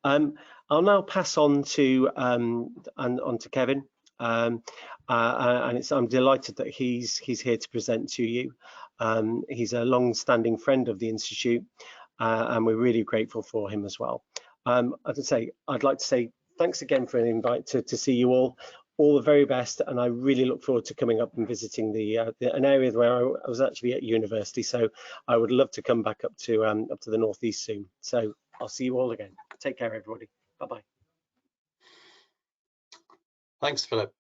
I'll now pass on to Kevin, and I'm delighted that he's here to present to you. He's a long-standing friend of the Institute, and we're really grateful for him as well. I'd like to say thanks again for an invite to see you all. All the very best, and I really look forward to coming up and visiting an area where I was actually at university. So I would love to come back up to the northeast soon. So I'll see you all again. Take care, everybody. Bye bye. Thanks, Philip.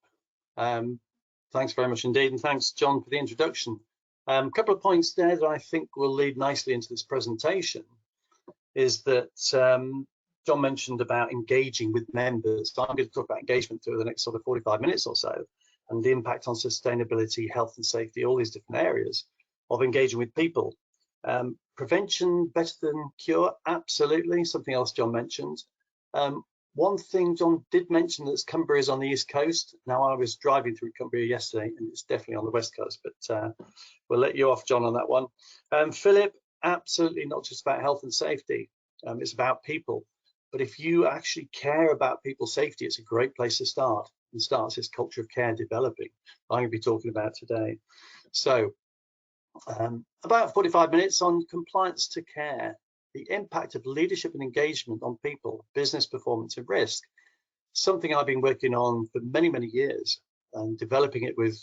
Thanks very much indeed, and thanks, John, for the introduction. A couple of points there that I think will lead nicely into this presentation is that John mentioned about engaging with members. So I'm going to talk about engagement through the next sort of 45 minutes or so, and the impact on sustainability, health and safety, all these different areas of engaging with people. Prevention better than cure, absolutely. Something else John mentioned. One thing John did mention that's Cumbria is on the East Coast. Now, I was driving through Cumbria yesterday, and it's definitely on the West Coast, but we'll let you off, John, on that one. Philip, absolutely not just about health and safety. It's about people. But if you actually care about people's safety, it's a great place to start, and starts this culture of care developing. I'm going to be talking about today. So about 45 minutes on compliance to care, the impact of leadership and engagement on people, business performance and risk, something I've been working on for many, many years and developing it with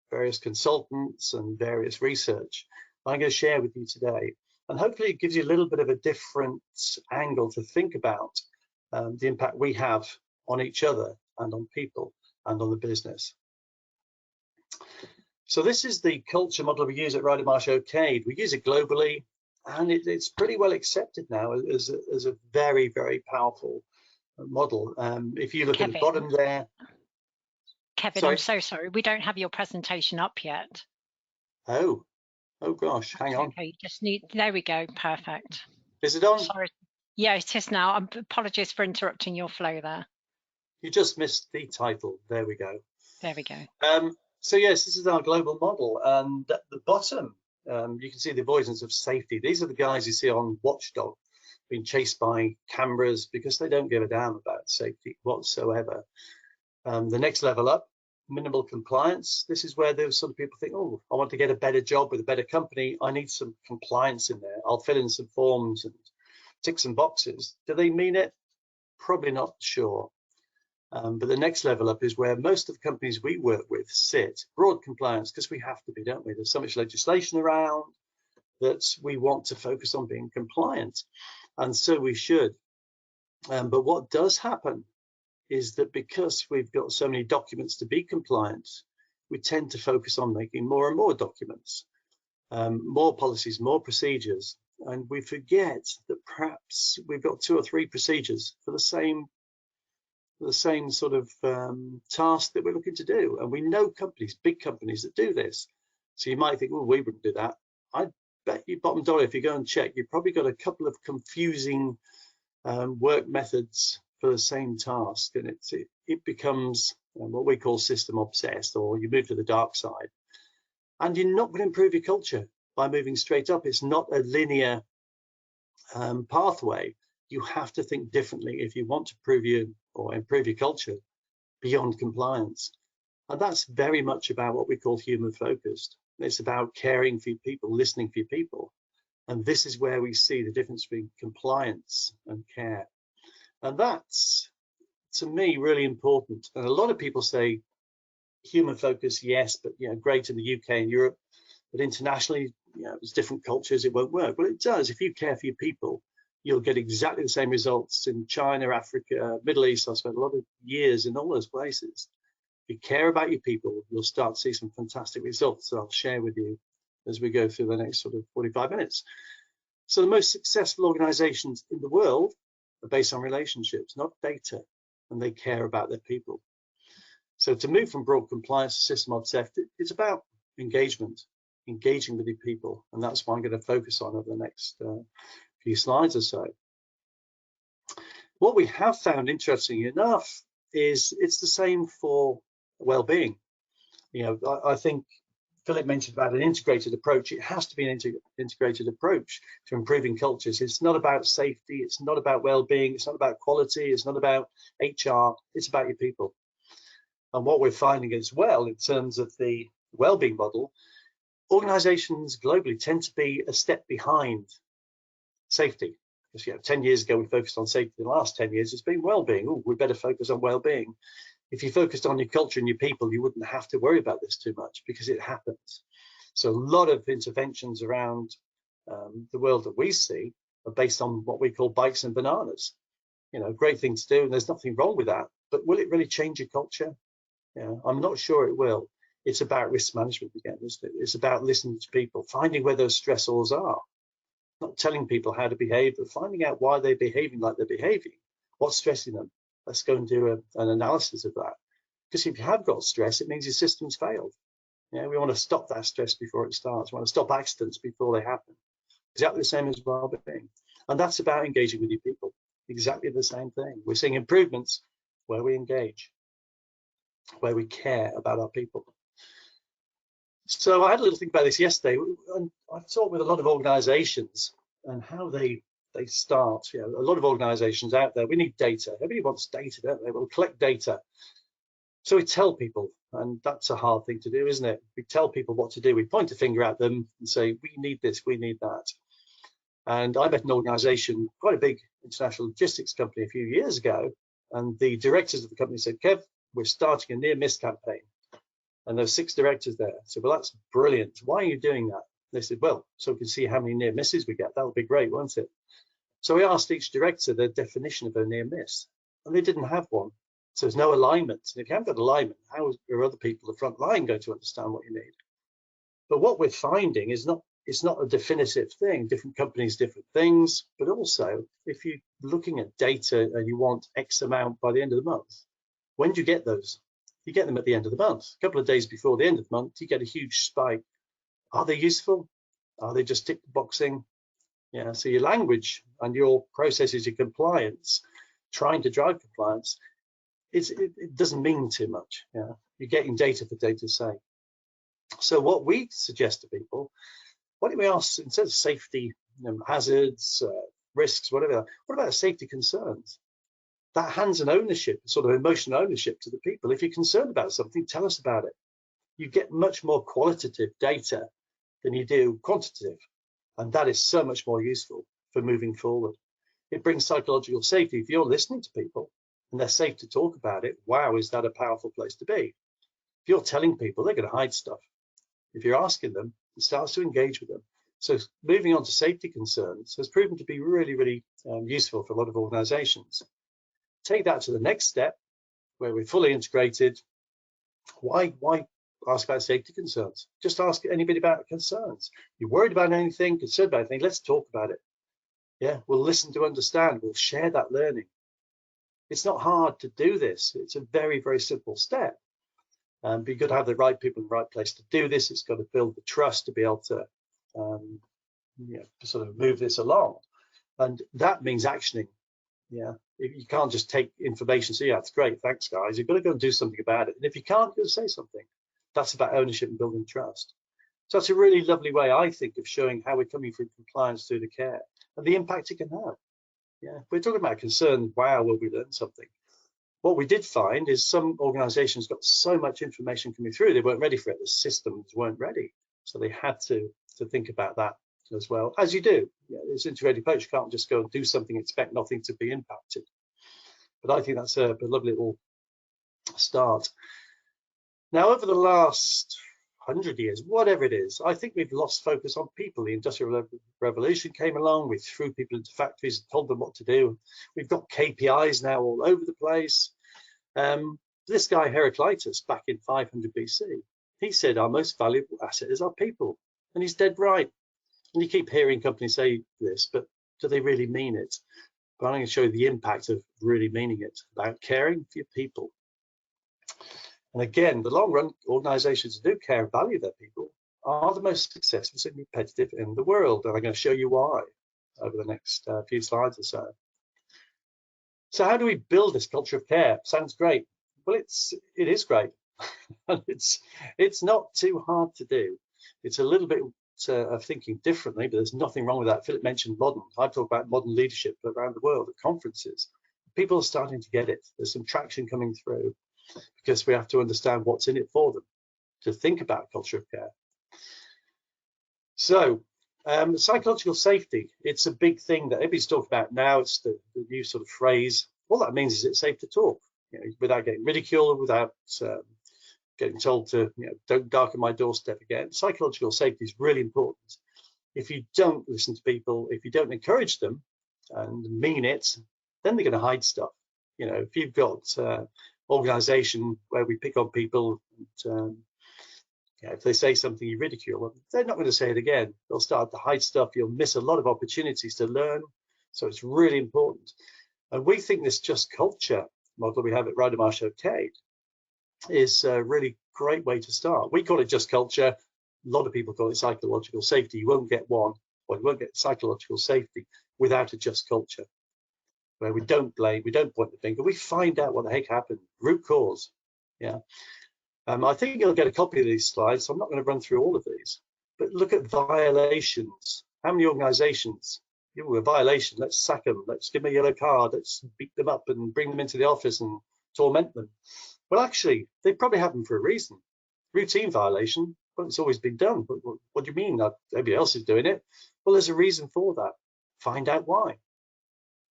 various consultants and various research. I'm going to share with you today. And hopefully it gives you a little bit of a different angle to think about the impact we have on each other and on people and on the business. So this is the culture model we use at Ryder Marsh O'Cade. We use it globally, and it's pretty well accepted now as a very, very powerful model. If you look at the bottom there. Kevin, sorry? I'm so sorry. We don't have your presentation up yet. Oh gosh, hang on. Okay, you just need, there we go, perfect. Is it on? Sorry. Yeah, it is now. Apologies for interrupting your flow there. You just missed the title. There we go. There we go. So yes, this is our global model, and at the bottom, you can see the avoidance of safety. These are the guys you see on Watchdog being chased by cameras because they don't give a damn about safety whatsoever. The next level up, minimal compliance. This is where there's some people think, oh, I want to get a better job with a better company. I need some compliance in there. I'll fill in some forms and tick some boxes. Do they mean it? Probably not sure. But the next level up is where most of the companies we work with sit, broad compliance, because we have to be, don't we? There's so much legislation around that we want to focus on being compliant, and so we should. But what does happen is that because we've got so many documents to be compliant, we tend to focus on making more and more documents, more policies, more procedures, and we forget that perhaps we've got 2 or 3 procedures for the same sort of task that we're looking to do. And we know companies, big companies that do this. So you might think, well, we wouldn't do that. I bet you bottom dollar, if you go and check, you've probably got a couple of confusing work methods for the same task, and it becomes what we call system obsessed, or you move to the dark side, and you're not going to improve your culture by moving straight up. It's not a linear pathway. You have to think differently if you want to improve your culture beyond compliance, and that's very much about what we call human focused. It's about caring for your people, listening for your people, and this is where we see the difference between compliance and care. And that's, to me, really important. And a lot of people say human focus, yes, but great in the UK and Europe, but internationally, there's different cultures, it won't work. Well, it does. If you care for your people, you'll get exactly the same results in China, Africa, Middle East. I've spent a lot of years in all those places. If you care about your people, you'll start to see some fantastic results that I'll share with you as we go through the next sort of 45 minutes. So the most successful organizations in the world are based on relationships, not data, and they care about their people. So to move from broad compliance to system obsessed, it's about engagement, engaging with your people, and that's what I'm going to focus on over the next few slides or so. What we have found, interesting enough, is it's the same for well-being. I think Philip mentioned about an integrated approach. It has to be an integrated approach to improving cultures. It's not about safety. It's not about well-being. It's not about quality. It's not about HR. It's about your people. And what we're finding as well in terms of the well-being model, organizations globally tend to be a step behind safety. Because 10 years ago, we focused on safety. The last 10 years, it's been well-being. Oh, we better focus on well-being. If you focused on your culture and your people, you wouldn't have to worry about this too much because it happens. So a lot of interventions around the world that we see are based on what we call bikes and bananas. Great thing to do, and there's nothing wrong with that. But will it really change your culture? I'm not sure it will. It's about risk management again, isn't it? It's about listening to people, finding where those stressors are, not telling people how to behave, but finding out why they're behaving like they're behaving, what's stressing them. Let's go and do an analysis of that. Because if you have got stress, it means your system's failed. We want to stop that stress before it starts. We want to stop accidents before they happen. Exactly the same as well-being. And that's about engaging with your people. Exactly the same thing. We're seeing improvements where we engage, where we care about our people. So I had a little think about this yesterday, and I've talked with a lot of organizations and how they start. A lot of organizations out there, we need data. Everybody wants data, don't they? We'll collect data. So we tell people, and that's a hard thing to do, isn't it? We tell people what to do. We point a finger at them and say, we need this, we need that. And I met an organization, quite a big international logistics company a few years ago, and the directors of the company said, Kev, we're starting a near-miss campaign. And there's 6 directors there. I said, well, that's brilliant. Why are you doing that? They said, well, so we can see how many near misses we get. That would be great, won't it? So we asked each director their definition of a near miss, and they didn't have one. So there's no alignment. And if you haven't got alignment, how are other people, the front line, going to understand what you need? But what we're finding is it's not a definitive thing. Different companies, different things. But also, if you're looking at data and you want X amount by the end of the month, when do you get those? You get them at the end of the month. A couple of days before the end of the month, you get a huge spike. Are they useful? Are they just tick boxing? So your language and your processes, your compliance, trying to drive compliance, it doesn't mean too much. You're getting data for data's sake. So what we suggest to people, why don't we ask, instead of safety, hazards, risks, whatever, what about safety concerns? That hands an ownership, sort of emotional ownership to the people. If you're concerned about something, tell us about it. You get much more qualitative data than you do quantitative. And that is so much more useful for moving forward. It brings psychological safety. If you're listening to people and they're safe to talk about it, wow, is that a powerful place to be? If you're telling people, they're going to hide stuff. If you're asking them, it starts to engage with them. So moving on to safety concerns has proven to be really, really useful for a lot of organizations. Take that to the next step where we're fully integrated. Why ask about safety concerns? Just ask anybody about concerns. You're worried about anything, concerned about anything, let's talk about it. We'll listen to understand, we'll share that learning. It's not hard to do this. It's a very, very simple step. But you've got to have the right people in the right place to do this. It's got to build the trust to be able to sort of move this along. And that means actioning. You can't just take information, so it's great, thanks guys. You've got to go and do something about it. And if you can't, go say something. That's about ownership and building trust. So that's a really lovely way, I think, of showing how we're coming through compliance through the care and the impact it can have. We're talking about concern, wow, will we learn something? What we did find is some organizations got so much information coming through, they weren't ready for it. The systems weren't ready. So they had to think about that as well, as you do. It's integrated approach. You can't just go and do something, expect nothing to be impacted. But I think that's a lovely little start. Now, over the last 100 years, whatever it is, I think we've lost focus on people. The Industrial Revolution came along, we threw people into factories and told them what to do. We've got KPIs now all over the place. This guy, Heraclitus, back in 500 BC, he said our most valuable asset is our people. And he's dead right. And you keep hearing companies say this, but do they really mean it? But I'm going to show you the impact of really meaning it, about caring for your people. And again, the long run, organizations who do care and value their people are the most successful and competitive in the world. And I'm going to show you why over the next few slides or so. So how do we build this culture of care? Sounds great. Well, it is great. And it's not too hard to do. It's a little bit of thinking differently, but there's nothing wrong with that. Philip mentioned modern. I talk about modern leadership around the world at conferences. People are starting to get it. There's some traction coming through because we have to understand what's in it for them to think about culture of care. So psychological safety, it's a big thing that everybody's talking about now. It's the new sort of phrase. All that means is it's safe to talk, without getting ridiculed, without getting told to, don't darken my doorstep again. Psychological safety is really important. If you don't listen to people, if you don't encourage them and mean it, then they're going to hide stuff. If you've got organization where we pick on people, and, if they say something you ridicule them, they're not going to say it again. They'll start to hide stuff. You'll miss a lot of opportunities to learn. So it's really important. And we think this just culture model we have at Rydermarsh Arcade is a really great way to start. We call it just culture. A lot of people call it psychological safety. You won't get one, or you won't get psychological safety without a just culture, where we don't blame, we don't point the finger, we find out what the heck happened, root cause. Yeah. I think you'll get a copy of these slides, so I'm not going to run through all of these, but look at violations. How many organizations, a violation, let's sack them, let's give them a yellow card, let's beat them up and bring them into the office and torment them. Well, actually, they probably happen for a reason. Routine violation, well, it's always been done. But what do you mean? Nobody else is doing it. Well, there's a reason for that. Find out why.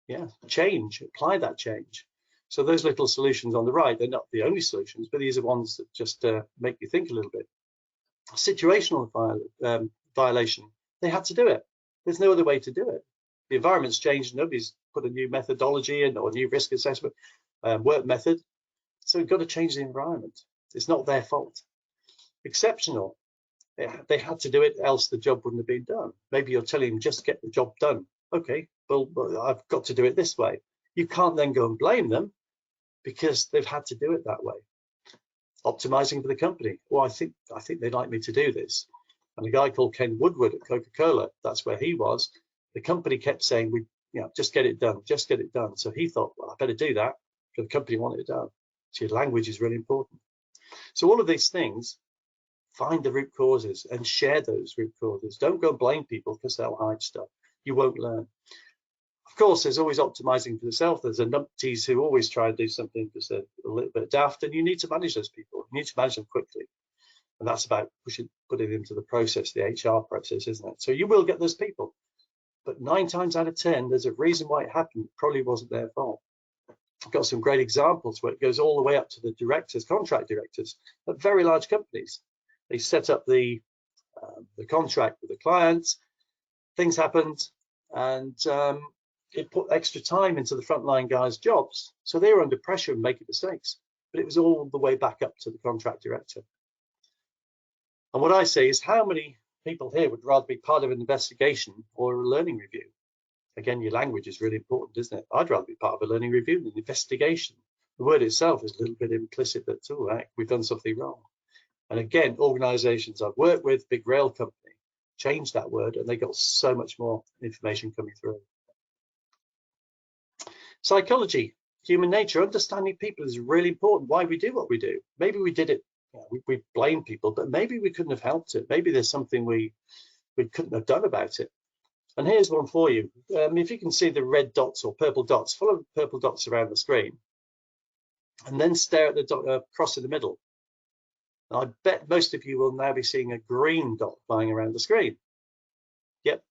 Yeah, change, apply that change. So those little solutions on the right, they're not the only solutions, but these are ones that just make you think a little bit. Situational violation, they had to do it. There's no other way to do it. The environment's changed. Nobody's put a new methodology in or a new risk assessment work method. So we've got to change the environment. It's not their fault. Exceptional, they had to do it, else the job wouldn't have been done. Maybe you're telling them just get the job done. Okay, well, I've got to do it this way. You can't then go and blame them because they've had to do it that way. Optimizing for the company. Well, I think they'd like me to do this. And a guy called Ken Woodward at Coca-Cola, that's where he was. The company kept saying, just get it done, just get it done. So he thought, well, I better do that because the company wanted it done. So your language is really important. So all of these things, find the root causes and share those root causes. Don't go and blame people because they'll hide stuff. You won't learn. Of course, there's always optimizing for yourself. There's a numpties who always try and do something because they're a little bit daft, and you need to manage those people. You need to manage them quickly. And that's about putting into the process, the HR process, isn't it? So you will get those people. But 9 times out of 10, there's a reason why it happened. It probably wasn't their fault. I've got some great examples where it goes all the way up to the directors, contract directors at very large companies. They set up the contract with the clients. Things happened, and it put extra time into the frontline guys' jobs. So they were under pressure and making mistakes. But it was all the way back up to the contract director. And what I say is, how many people here would rather be part of an investigation or a learning review? Again, your language is really important, isn't it? I'd rather be part of a learning review than an investigation. The word itself is a little bit implicit that, oh, heck, we've done something wrong. And again, organizations I've worked with, big rail company, changed that word and they got so much more information coming through. Psychology, human nature, understanding people is really important. Why we do what we do. Maybe we did it, we blame people, but maybe we couldn't have helped it. Maybe there's something we couldn't have done about it. And here's one for you. If you can see the red dots or purple dots, follow the purple dots around the screen and then stare at the dot across in the middle. Now, I bet most of you will now be seeing a green dot flying around the screen. Yep,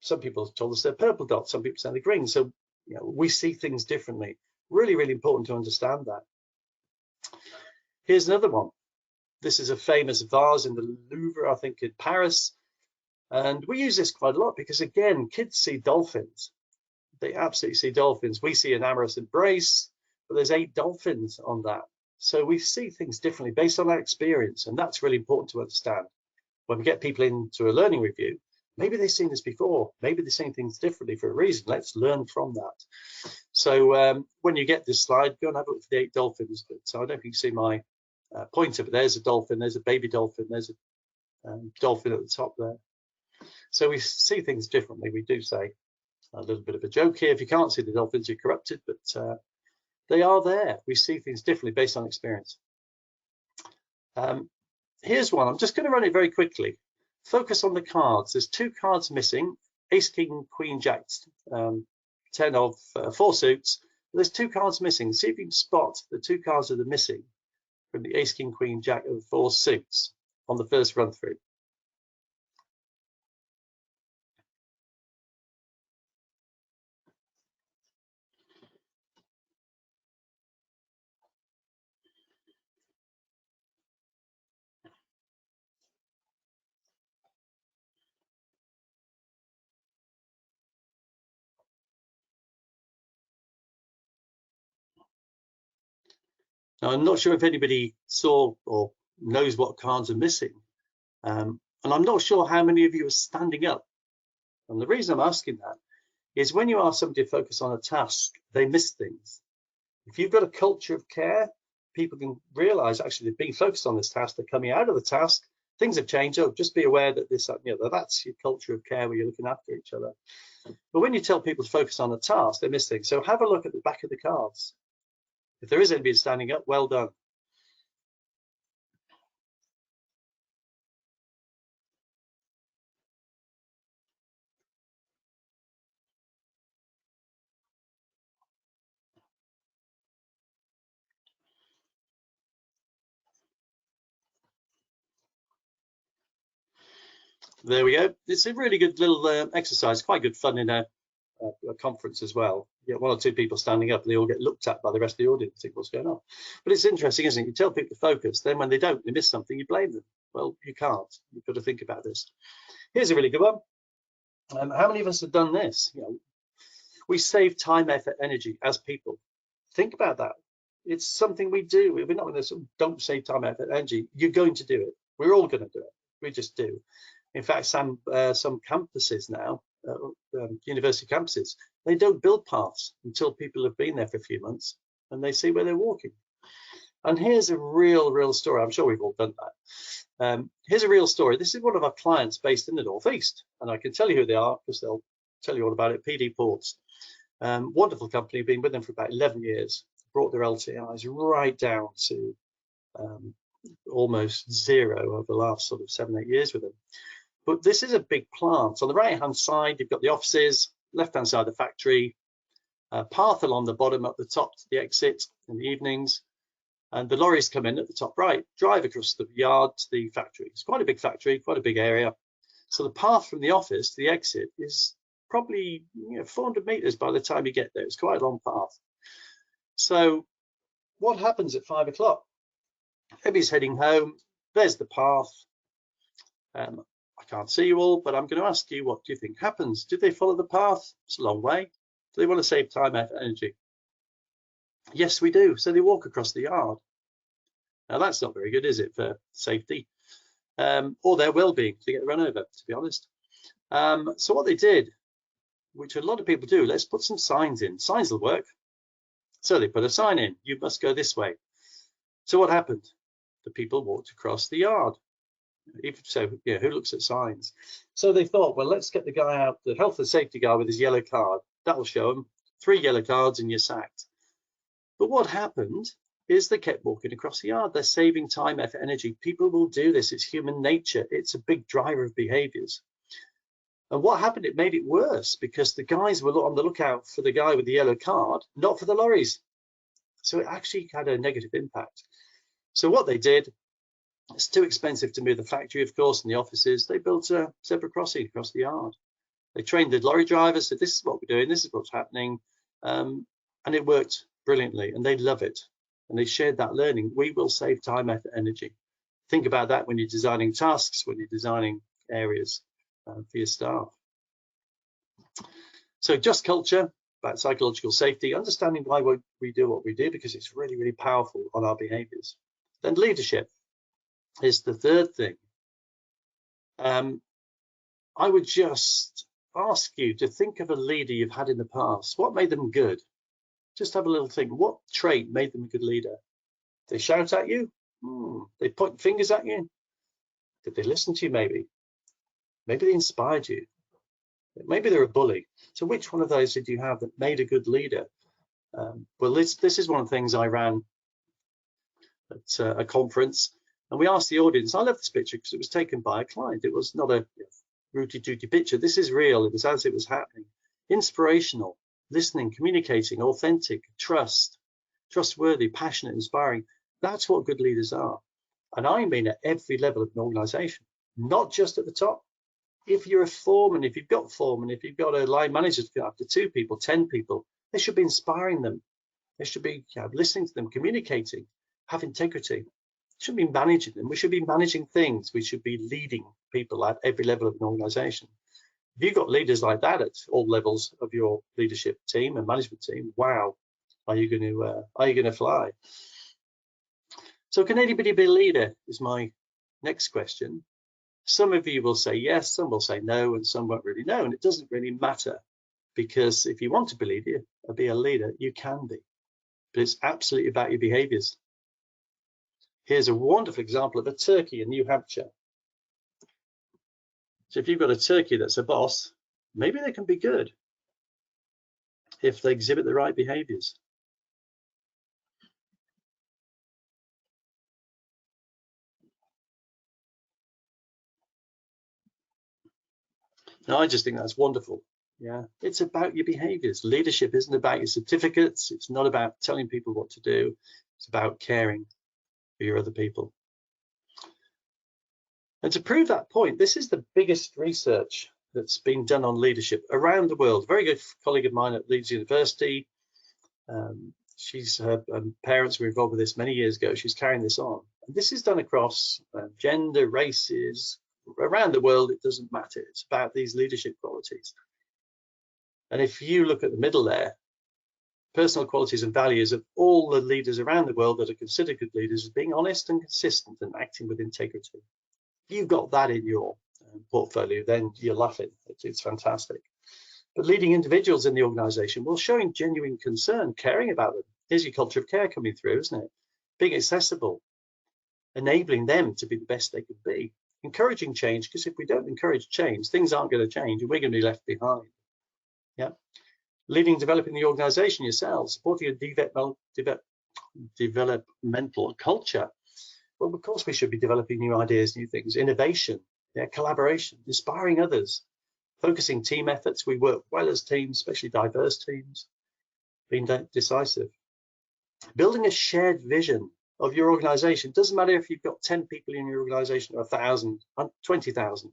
some people have told us they're purple dots, some people say they're green. So we see things differently. Really, really important to understand that. Here's another one. This is a famous vase in the Louvre, I think in Paris. And we use this quite a lot because, again, kids see dolphins. They absolutely see dolphins. We see an amorous embrace, but there's 8 dolphins on that. So we see things differently based on our experience, and that's really important to understand. When we get people into a learning review, maybe they've seen this before, maybe they're seeing things differently for a reason. Let's learn from that. So when you get this slide, go and have a look for the 8 dolphins. But I don't know if you can see my pointer, but there's a dolphin, there's a baby dolphin, there's a dolphin at the top there. So we see things differently. We do say a little bit of a joke here. If you can't see the dolphins, you're corrupted, but they are there. We see things differently based on experience. Here's one. I'm just going to run it very quickly. Focus on the cards. There's 2 cards missing. Ace, King, Queen, Jack, 10 of 4 suits. There's 2 cards missing. See if you can spot the 2 cards that are missing from the Ace, King, Queen, Jack of 4 suits on the first run through. Now, I'm not sure if anybody saw or knows what cards are missing. And I'm not sure how many of you are standing up. And the reason I'm asking that is when you ask somebody to focus on a task, they miss things. If you've got a culture of care, people can realize actually they're being focused on this task, they're coming out of the task, things have changed. Oh, just be aware that this, that's your culture of care where you're looking after each other. But when you tell people to focus on a task, they miss things. So have a look at the back of the cards. If there is anybody standing up, well done. There we go. It's a really good little exercise, quite good fun in a conference as well. You get 1 or 2 people standing up and they all get looked at by the rest of the audience, think what's going on. But it's interesting, isn't it? You tell people to focus, then when they don't, they miss something, you blame them. Well, you can't. You've got to think about this. Here's a really good one. How many of us have done this? We save time, effort, energy as people. Think about that. It's something we do. We're not going to don't save time, effort, energy. You're going to do it. We're all going to do it. We just do. In fact, some campuses now, university campuses, they don't build paths until people have been there for a few months and they see where they're walking. And here's a real story. I'm sure we've all done that. Here's a real story. This is one of our clients based in the Northeast, and I can tell you who they are because they'll tell you all about it. PD Ports, wonderful company, been with them for about 11 years. Brought their LTIs right down to almost 0 over the last sort of 7-8 years with them. But this is a big plant. On the right-hand side, you've got the offices, left-hand side, the factory, path along the bottom, up the top to the exit in the evenings, and the lorries come in at the top right, drive across the yard to the factory. It's quite a big factory, quite a big area. So the path from the office to the exit is probably 400 meters by the time you get there. It's quite a long path. So what happens at 5 o'clock? Everybody's heading home. There's the path. I can't see you all, but I'm going to ask you, what do you think happens? Did they follow the path? It's a long way. Do they want to save time, effort, energy? Yes, we do. So they walk across the yard. Now, that's not very good, is it, for safety or their well-being to get run over, to be honest. So what they did, which a lot of people do, let's put some signs in. Signs will work. So they put a sign in. You must go this way. So what happened? The people walked across the yard. Even so, who looks at signs? So they thought, well, let's get the guy out, the health and safety guy with his yellow card. That'll show them 3 yellow cards and you're sacked. But what happened is they kept walking across the yard. They're saving time, effort, energy. People will do this. It's human nature. It's a big driver of behaviors. And what happened? It made it worse because the guys were on the lookout for the guy with the yellow card, not for the lorries. So it actually had a negative impact. So what they did, it's too expensive to move the factory, of course, and the offices. They built a zebra crossing across the yard. They trained the lorry drivers, said, this is what we're doing, this is what's happening. And it worked brilliantly, and they love it. And they shared that learning. We will save time, effort, energy. Think about that when you're designing tasks, when you're designing areas for your staff. So just culture, about psychological safety, understanding why we do what we do, because it's really, really powerful on our behaviors. Then leadership is the third thing. I would just ask you to think of a leader you've had in the past. What made them good? Just have a little think. What trait made them a good leader? They shout at you? They point fingers at you? Did they listen to you maybe? Maybe they inspired you. Maybe they're a bully. So which one of those did you have that made a good leader? Well, this is one of the things I ran at a conference. And we asked the audience, I love this picture because it was taken by a client. It was not a rooty-tooty picture. This is real. It was as it was happening. Inspirational, listening, communicating, authentic, trustworthy, passionate, inspiring. That's what good leaders are. And I mean at every level of an organization, not just at the top. If you're a foreman, if you've got a line manager to go after 2 people, 10 people, they should be inspiring them. They should be listening to them, communicating, have integrity. We shouldn't be managing them. We should be managing things. We should be leading people at every level of an organization. If you've got leaders like that at all levels of your leadership team and management team, wow, are you going to fly? So can anybody be a leader is my next question. Some of you will say yes, some will say no, and some won't really know. And it doesn't really matter, because if you want to be a leader, you can be. But it's absolutely about your behaviors. Here's a wonderful example of a turkey in New Hampshire. So if you've got a turkey that's a boss, maybe they can be good if they exhibit the right behaviors. Now, I just think that's wonderful. Yeah, it's about your behaviors. Leadership isn't about your certificates. It's not about telling people what to do. It's about caring for your other people. And to prove that point, this is the biggest research that's been done on leadership around the world. A very good colleague of mine at Leeds University, her parents were involved with this many years ago. She's carrying this on. And this is done across gender, races, around the world. It doesn't matter. It's about these leadership qualities. And if you look at the middle there, personal qualities and values of all the leaders around the world that are considered good leaders is being honest and consistent and acting with integrity. If you've got that in your portfolio, then you're laughing. It's fantastic. But leading individuals in the organization, well, showing genuine concern, caring about them. Here's your culture of care coming through, isn't it? Being accessible, enabling them to be the best they could be, encouraging change, because if we don't encourage change, things aren't going to change and we're going to be left behind. Yeah. Leading, developing the organization yourselves, supporting a developmental culture. Well, of course, we should be developing new ideas, new things, innovation, collaboration, inspiring others, focusing team efforts. We work well as teams, especially diverse teams, being decisive. Building a shared vision of your organization. Doesn't matter if you've got 10 people in your organization or 1,000, 20,000.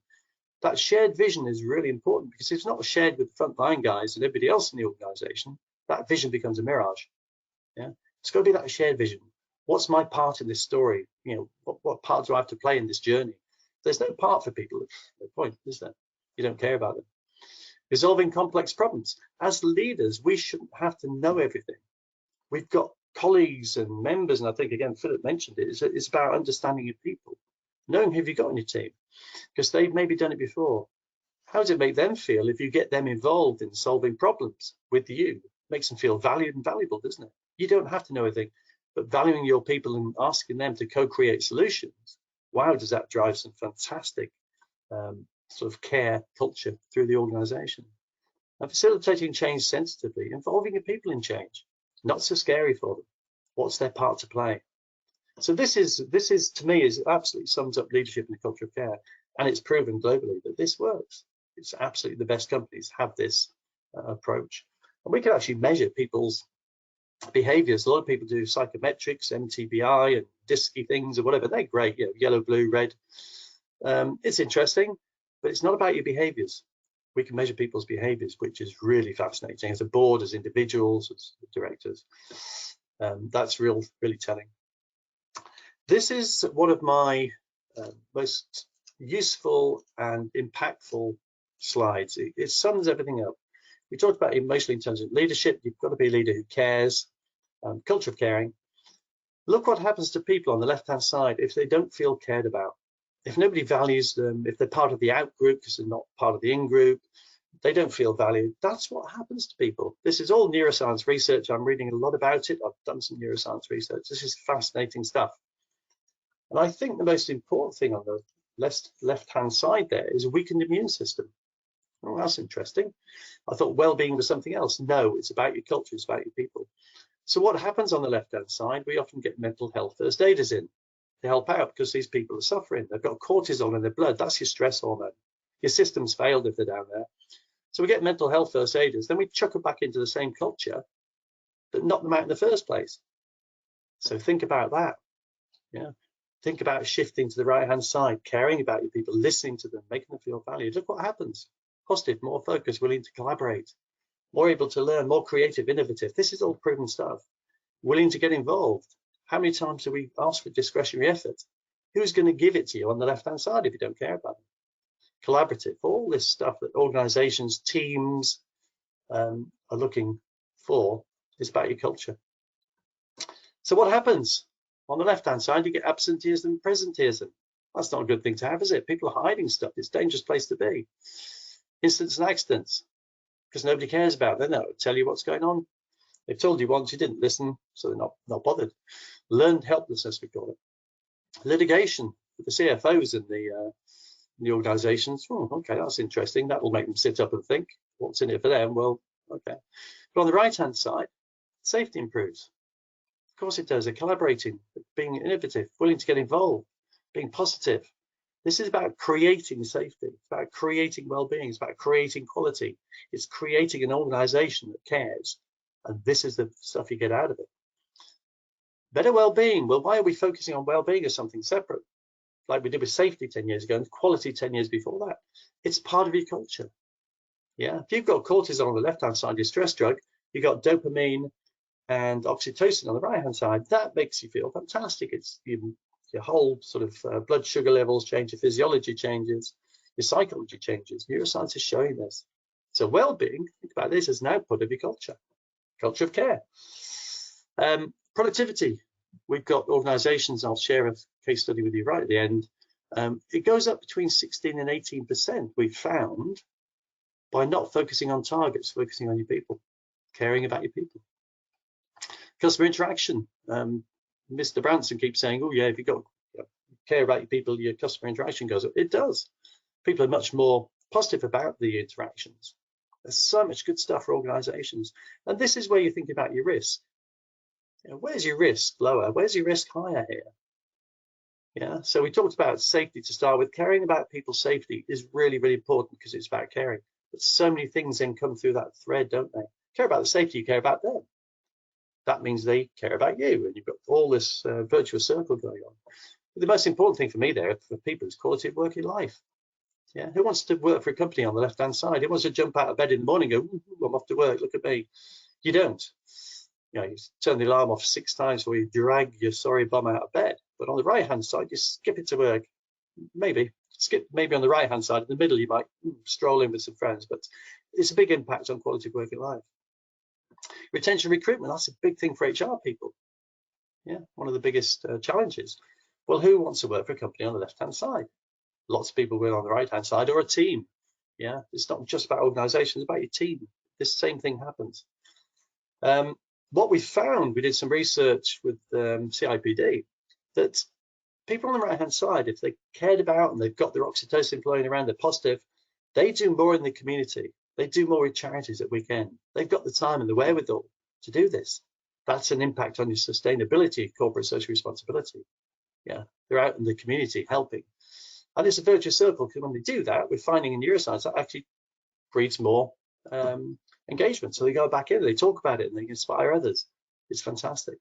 That shared vision is really important, because if it's not shared with the frontline guys and everybody else in the organization, that vision becomes a mirage. Yeah, it's got to be that shared vision. What's my part in this story? What part do I have to play in this journey? There's no part for people. No point, is there? You don't care about them. Resolving complex problems. As leaders, we shouldn't have to know everything. We've got colleagues and members, and I think, again, Philip mentioned it, it's about understanding your people, knowing who you've got on your team, because they've maybe done it before. How does it make them feel if you get them involved in solving problems with you? It makes them feel valued and valuable, doesn't it? You don't have to know everything, but valuing your people and asking them to co-create solutions, wow, does that drive some fantastic sort of care culture through the organization. And facilitating change sensitively, involving your people in change, not so scary for them. What's their part to play? So this is to me is absolutely sums up leadership in the culture of care, and it's proven globally that this works. It's absolutely the best companies have this approach, and we can actually measure people's behaviors. A lot of people do psychometrics, MTBI, and DISC things or whatever. They're great, yellow, blue, red. It's interesting, but it's not about your behaviors. We can measure people's behaviors, which is really fascinating as a board, as individuals, as directors. That's really telling. This is one of my most useful and impactful slides. It sums everything up. We talked about emotionally intelligent leadership. You've got to be a leader who cares. Culture of caring. Look what happens to people on the left-hand side if they don't feel cared about. If nobody values them, if they're part of the out group because they're not part of the in group, they don't feel valued. That's what happens to people. This is all neuroscience research. I'm reading a lot about it. I've done some neuroscience research. This is fascinating stuff. And I think the most important thing on the left-hand side there is a weakened immune system. Oh, that's interesting. I thought well-being was something else. No, it's about your culture, it's about your people. So what happens on the left-hand side? We often get mental health first aiders in. to help out because these people are suffering. They've got cortisol in their blood. That's your stress hormone. Your system's failed if they're down there. So we get mental health first aiders, then we chuck them back into the same culture that knocked them out in the first place. So think about that. Yeah. Think about shifting to the right-hand side, caring about your people, listening to them, making them feel valued. Look what happens. Positive, more focused, willing to collaborate, more able to learn, more creative, innovative. This is all proven stuff. Willing to get involved. How many times do we ask for discretionary effort? Who's going to give it to you on the left-hand side if you don't care about it? Collaborative, all this stuff that organizations, teams are looking for is about your culture. So what happens? On the left-hand side, you get absenteeism and presenteeism. That's not a good thing to have, is it? People are hiding stuff. It's a dangerous place to be. Incidents and accidents, because nobody cares about them. They don't tell you what's going on. They've told you once, you didn't listen, so they're not bothered. Learned helplessness, we call it. Litigation with the CFOs in the organizations. Oh, okay, that's interesting. That will make them sit up and think, what's in it for them? Well, okay. But on the right-hand side, safety improves. Of course it does. They're collaborating, being innovative, willing to get involved, being positive. This is about creating safety. It's about creating well-being. It's about creating quality. It's creating an organization that cares. And this is the stuff you get out of it. Better well-being. Well, why are we focusing on well-being as something separate, like we did with safety 10 years ago and quality 10 years before that? It's part of your culture. Yeah. If you've got cortisol on the left-hand side, your stress drug, you've got dopamine and oxytocin on the right-hand side. That makes you feel fantastic. It's your whole sort of blood sugar levels change, your physiology changes, your psychology changes. Neuroscience is showing this. So well-being, think about this as an output of your culture of care. Productivity. We've got organizations, I'll share a case study with you right at the end. It goes up between 16 and 18%, we've found, by not focusing on targets, focusing on your people, caring about your people. Customer interaction. Mr. Branson keeps saying, oh yeah, if you care about your people, your customer interaction goes up. It does. People are much more positive about the interactions. There's so much good stuff for organizations. And this is where you think about your risk. Where's your risk lower? Where's your risk higher here? Yeah, so we talked about safety to start with. Caring about people's safety is really, really important because it's about caring. But so many things then come through that thread, don't they? Care about the safety, you care about them. That means they care about you, and you've got all this virtuous circle going on. But the most important thing for me there for people is quality of working life. Yeah, who wants to work for a company on the left-hand side? Who wants to jump out of bed in the morning and go, I'm off to work, look at me. You don't. You turn the alarm off 6 times before you drag your sorry bum out of bed. But on the right-hand side, you skip it to work. Maybe on the right-hand side. In the middle, you might stroll in with some friends, but it's a big impact on quality of working life. Retention recruitment, that's a big thing for HR people. Yeah, one of the biggest challenges. Well, who wants to work for a company on the left-hand side? Lots of people will on the right-hand side, or a team. Yeah, it's not just about organizations, it's about your team. This same thing happens. What we found, we did some research with CIPD, that people on the right-hand side, if they cared about and they've got their oxytocin flowing around, they're positive, they do more in the community. They do more with charities at weekend. They've got the time and the wherewithal to do this. That's an impact on your sustainability, corporate social responsibility. Yeah, they're out in the community helping. And it's a virtuous circle, because when they do that, we're finding in neuroscience that actually breeds more engagement. So they go back in, they talk about it, and they inspire others. It's fantastic.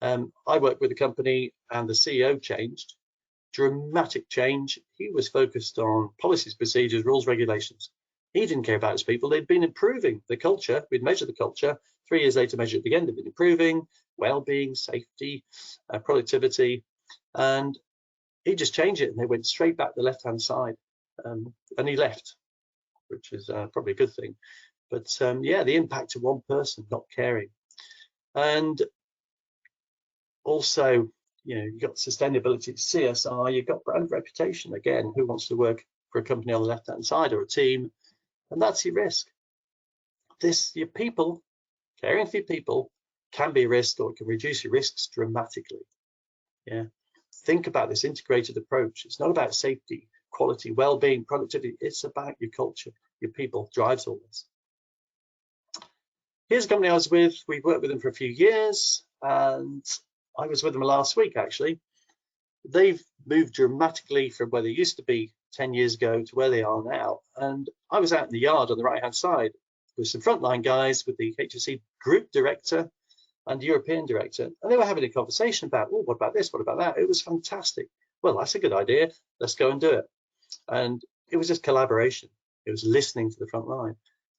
I worked with a company and the CEO changed, dramatic change. He was focused on policies, procedures, rules, regulations. He didn't care about his people. They'd been improving the culture. We'd measured the culture. 3 years later, measured it again. They'd been improving well-being, safety, productivity, and he just changed it, and they went straight back to the left-hand side. And he left, which is probably a good thing. But yeah, the impact of one person not caring. And also, you've got sustainability, CSR, you've got brand reputation. Again, who wants to work for a company on the left-hand side or a team? And that's your risk. Your people, caring for your people can be a risk, or it can reduce your risks dramatically. Yeah. Think about this integrated approach. It's not about safety, quality, well-being, productivity. It's about your culture, your people drives all this. Here's a company I was with. We've worked with them for a few years, and I was with them last week, actually. they've moved dramatically from where they used to be 10 years ago to where they are now. And I was out in the yard on the right-hand side with some frontline guys, with the HSE group director and European director, and they were having a conversation about, oh, what about this, what about that? It was fantastic. Well, that's a good idea, let's go and do it. And it was just collaboration. It was listening to the front line.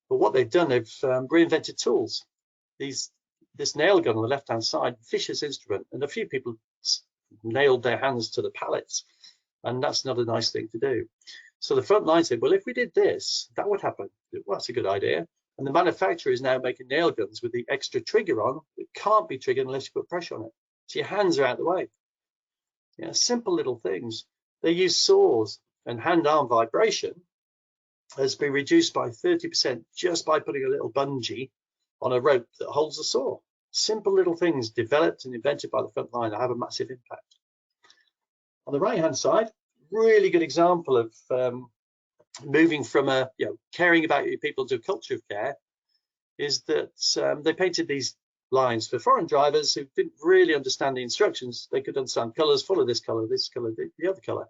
But what they've done, they've reinvented tools. This nail gun on the left-hand side, Fisher's instrument, and a few people nailed their hands to the pallets, and that's not a nice thing to do. So the front line said, well, if we did this, that would happen. Well, that's a good idea. And the manufacturer is now making nail guns with the extra trigger on. It can't be triggered unless you put pressure on it. So your hands are out the way. Yeah, simple little things. They use saws, and hand-arm vibration has been reduced by 30% just by putting a little bungee on a rope that holds the saw. Simple little things developed and invented by the front line that have a massive impact. On the right-hand side, really good example of moving from caring about your people to a culture of care is that they painted these lines for foreign drivers who didn't really understand the instructions. They could understand colors, follow this color, the other color.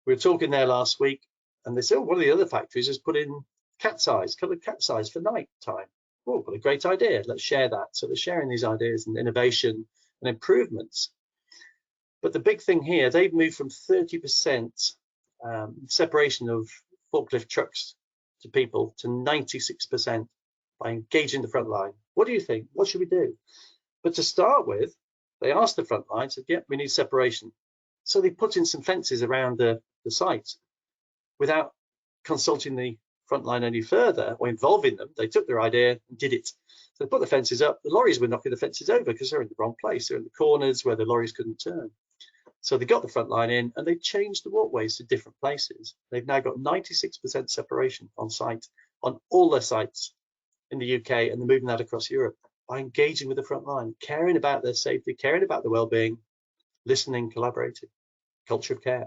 We were talking there last week, and they said, oh, one of the other factories has put in colored cat's eyes for night time. Oh, what a great idea. Let's share that. So they're sharing these ideas and innovation and improvements. But the big thing here, they've moved from 30% separation of forklift trucks to people to 96% by engaging the front line. What do you think? What should we do? But to start with, they asked the front line, said, yeah, we need separation. So they put in some fences around the site without consulting the front line any further or involving them. They took their idea and did it. So they put the fences up. The lorries were knocking the fences over because they're in the wrong place. They're in the corners where the lorries couldn't turn. So they got the front line in and they changed the walkways to different places. They've now got 96% separation on site on all their sites in the UK, and they're moving that across Europe by engaging with the front line, caring about their safety, caring about their well-being, listening, collaborating, culture of care.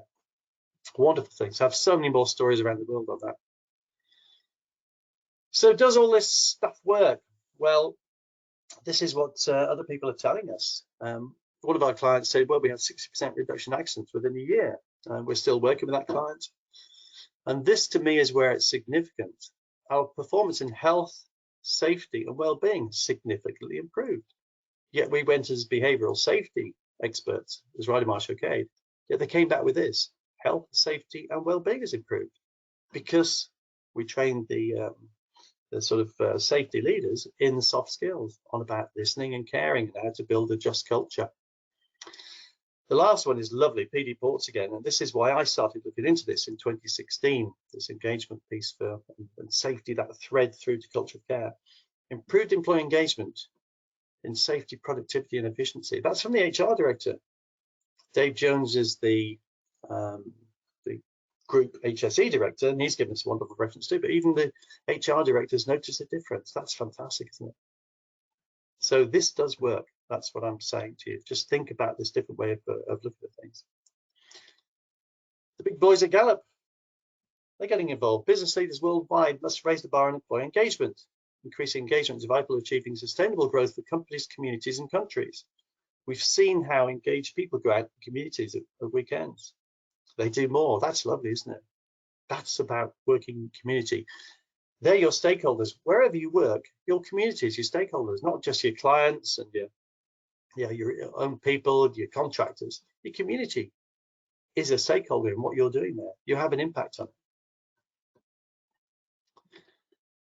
Wonderful things. I have so many more stories around the world on that. So does all this stuff work? Well, this is what other people are telling us. One of our clients said, well, we have 60% reduction in accidents within a year. We're still working with that client. And this to me is where it's significant. Our performance in health, safety and well-being significantly improved. Yet we went as behavioral safety experts, as Riding Showcase, yet they came back with this: health, safety and well-being has improved because we trained the sort of safety leaders in soft skills on about listening and caring and how to build a just culture. The last one is lovely, PD Ports again, and this is why I started looking into this in 2016, this engagement piece for and safety, that thread through to culture of care. Improved employee engagement in safety, productivity and efficiency. That's from the HR director. Dave Jones is the group HSE director, and he's given us a wonderful reference too, but even the HR directors notice a difference. That's fantastic, isn't it? So this does work. That's what I'm saying to you. Just think about this different way of looking at things. The big boys at Gallup, they're getting involved. Business leaders worldwide must raise the bar on employee engagement. Increasing engagement is vital to achieving sustainable growth for companies, communities and countries. We've seen how engaged people go out in communities at weekends. They do more. That's lovely, isn't it? That's about working in community. They're your stakeholders. Wherever you work, your community is your stakeholders, not just your clients and your own people, your contractors. Your community is a stakeholder in what you're doing there. You have an impact on it.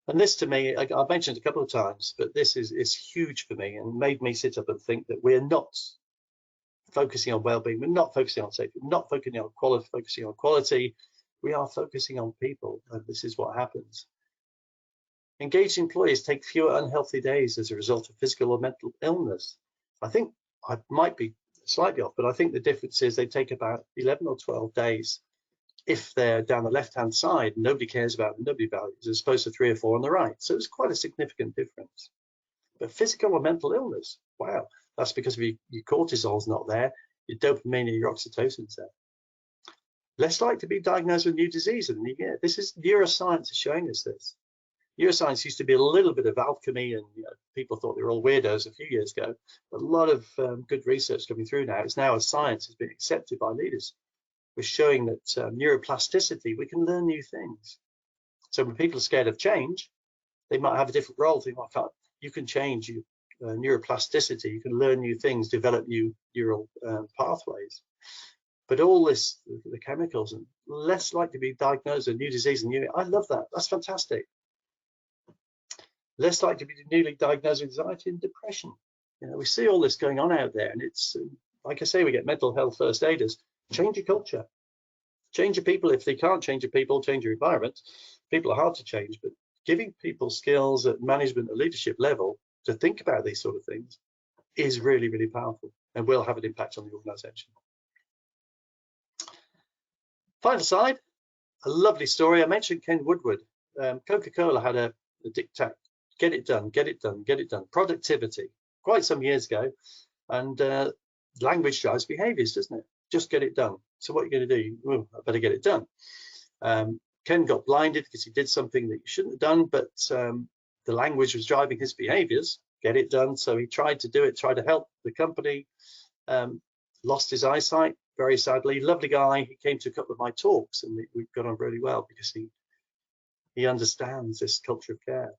And this to me, I've mentioned a couple of times, but this is huge for me and made me sit up and think that we're not focusing on well-being, we're not focusing on safety, we're not focusing on quality, we are focusing on people, and this is what happens. Engaged employees take fewer unhealthy days as a result of physical or mental illness. I think I might be slightly off, but I think the difference is they take about 11 or 12 days if they're down the left-hand side, nobody cares about them, nobody values, as opposed to 3 or 4 on the right. So it's quite a significant difference. But physical or mental illness, wow, that's because of your cortisol's not there, your dopamine and your oxytocin's there. Less likely to be diagnosed with new disease in the new year. This is neuroscience is showing us this. Neuroscience used to be a little bit of alchemy, and people thought they were all weirdos a few years ago. But a lot of good research coming through now. It's now a science has been accepted by leaders. We're showing that neuroplasticity, we can learn new things. So when people are scared of change, they might have a different role. Think, you can change your neuroplasticity. You can learn new things, develop new neural pathways. But all this, the chemicals, and less likely to be diagnosed with a new disease. And I love that. That's fantastic. Less likely to be newly diagnosed with anxiety and depression. We see all this going on out there, and it's like I say, we get mental health first aiders. Change your culture, change your people. If they can't change your people, change your environment. People are hard to change, but giving people skills at management and leadership level to think about these sort of things is really, really powerful and will have an impact on the organization. Final slide, a lovely story. I mentioned Ken Woodward. Coca-Cola had a diktat, get it done, get it done, get it done. Productivity, quite some years ago. And language drives behaviors, doesn't it? Just get it done. So what are you going to do? Well, I better get it done. Ken got blinded because he did something that he shouldn't have done, but the language was driving his behaviors. Get it done. So he tried to do it, tried to help the company, lost his eyesight, very sadly. Lovely guy. He came to a couple of my talks, and we got on really well because he understands this culture of care.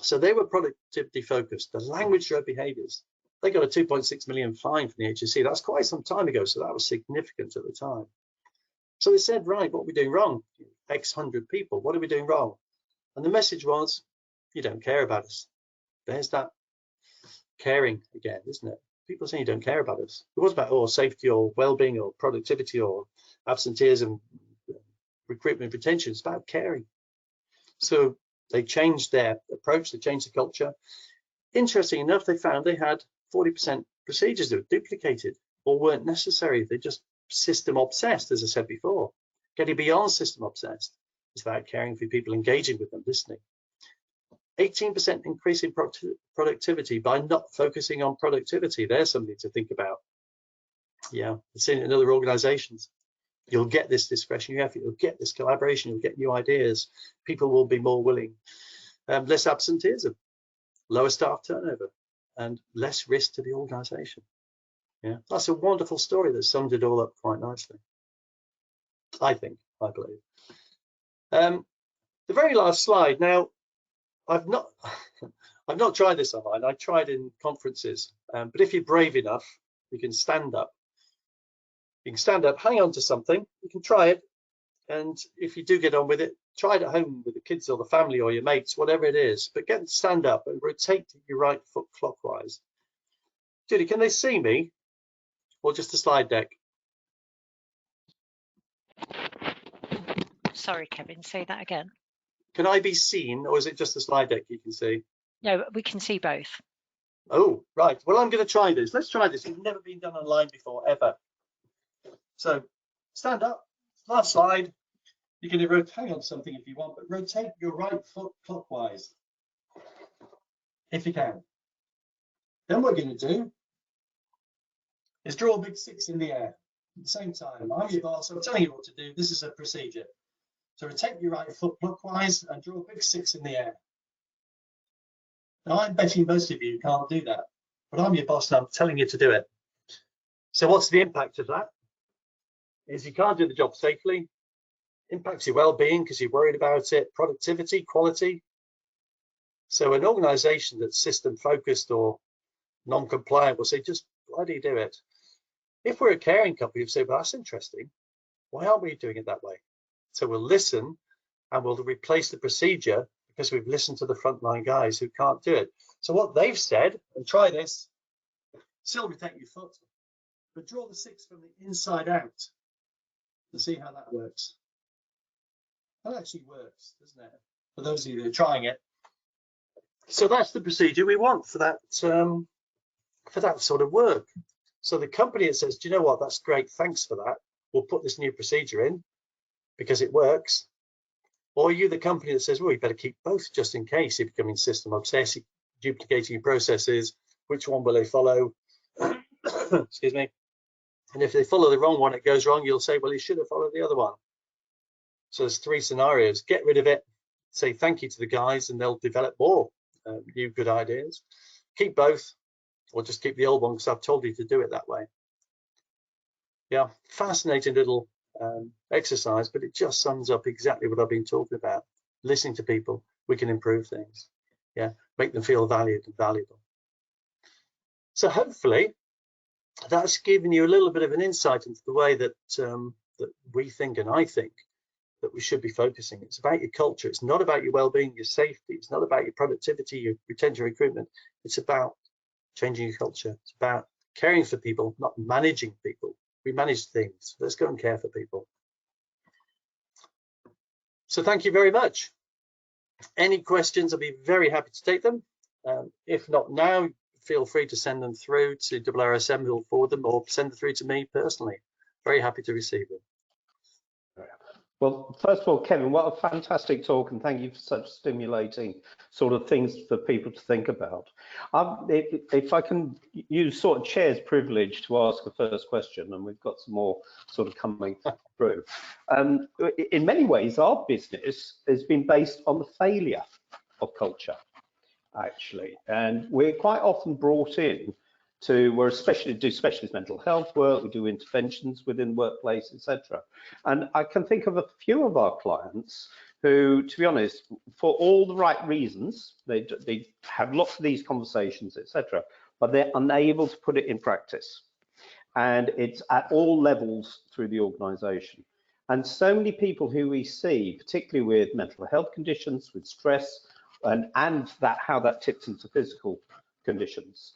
So they were productivity focused. The language drove behaviors. They got a 2.6 million fine from the HSE. That's quite some time ago, so that was significant at the time. So they said, right, what are we doing wrong? X hundred people, what are we doing wrong? And the message was, you don't care about us. There's that caring again, isn't it? People saying you don't care about us. It wasn't about safety or well-being or productivity or absenteeism, recruitment, retention. It's about caring. So they changed their approach, they changed the culture. Interesting enough, they found they had 40% procedures that were duplicated or weren't necessary. They just system obsessed, as I said before. Getting beyond system obsessed is about caring for people, engaging with them, listening. 18% increase in productivity by not focusing on productivity. There's something to think about. Yeah, it's in other organizations. You'll get this discretion, you'll get this collaboration, you'll get new ideas. People will be more willing. Less absenteeism, lower staff turnover, and less risk to the organization. Yeah, that's a wonderful story that summed it all up quite nicely. I believe. The very last slide. Now, I've not tried this online. I tried in conferences, but if you're brave enough, you can stand up. You can stand up, hang on to something. You can try it, and if you do get on with it, try it at home with the kids or the family or your mates, whatever it is. But get stand up and rotate your right foot clockwise. Judy, can they see me, or just a slide deck? Sorry, Kevin, say that again. Can I be seen, or is it just the slide deck you can see? No, we can see both. Oh, right. Well, I'm going to try this. Let's try this. It's never been done online before, ever. So stand up, last slide. You can hang on something if you want, but rotate your right foot clockwise, if you can. Then what we're going to do is draw a big 6 in the air at the same time. I'm your boss, I'm telling you what to do. This is a procedure. So rotate your right foot clockwise and draw a big 6 in the air. Now, I'm betting most of you can't do that, but I'm your boss and I'm telling you to do it. So what's the impact of that? Is you can't do the job safely, impacts your well-being because you're worried about it, productivity, quality. So an organization that's system focused or non-compliant will say, just bloody do it. If we're a caring company, we'll say, well, that's interesting. Why aren't we doing it that way? So we'll listen and we'll replace the procedure because we've listened to the frontline guys who can't do it. So what they've said, and try this, still rotate your foot, but draw the 6 from the inside out and see how that works. That actually works, doesn't it? For those of you that are trying it. So that's the procedure we want for that sort of work. So the company that says, do you know what, that's great, thanks for that. We'll put this new procedure in because it works. Or you, the company that says, well, you better keep both just in case you're becoming system obsessed, duplicating your processes, which one will they follow? Excuse me. And if they follow the wrong one, it goes wrong, you'll say, well, you should have followed the other one. So there's 3 scenarios. Get rid of it, say thank you to the guys, and they'll develop more new good ideas. Keep both, or just keep the old one because I've told you to do it that way. Yeah, fascinating little exercise, but it just sums up exactly what I've been talking about. Listening to people, we can improve things. Yeah, make them feel valued and valuable. So hopefully that's given you a little bit of an insight into the way that that we think, and I think that we should be focusing. It's about your culture. It's not about your well-being, your safety. It's not about your productivity, your retention, recruitment. It's about changing your culture. It's about caring for people, not managing people. We manage things. Let's go and care for people. So thank you very much. Any questions, I'll be very happy to take them. If not now, feel free to send them through to IIRSM, who'll forward them, or send them through to me personally. Very happy to receive them. Well, first of all, Kevin, what a fantastic talk, and thank you for such stimulating sort of things for people to think about. If I can use sort of chair's privilege to ask the first question, and we've got some more sort of coming through. In many ways, our business has been based on the failure of culture, actually, and we're quite often brought in to, we're especially do specialist mental health work, we do interventions within the workplace, etc. And I can think of a few of our clients who, to be honest, for all the right reasons, they have lots of these conversations, etc., but they're unable to put it in practice. And it's at all levels through the organization. And so many people who we see, particularly with mental health conditions, with stress, and that how that tips into physical conditions.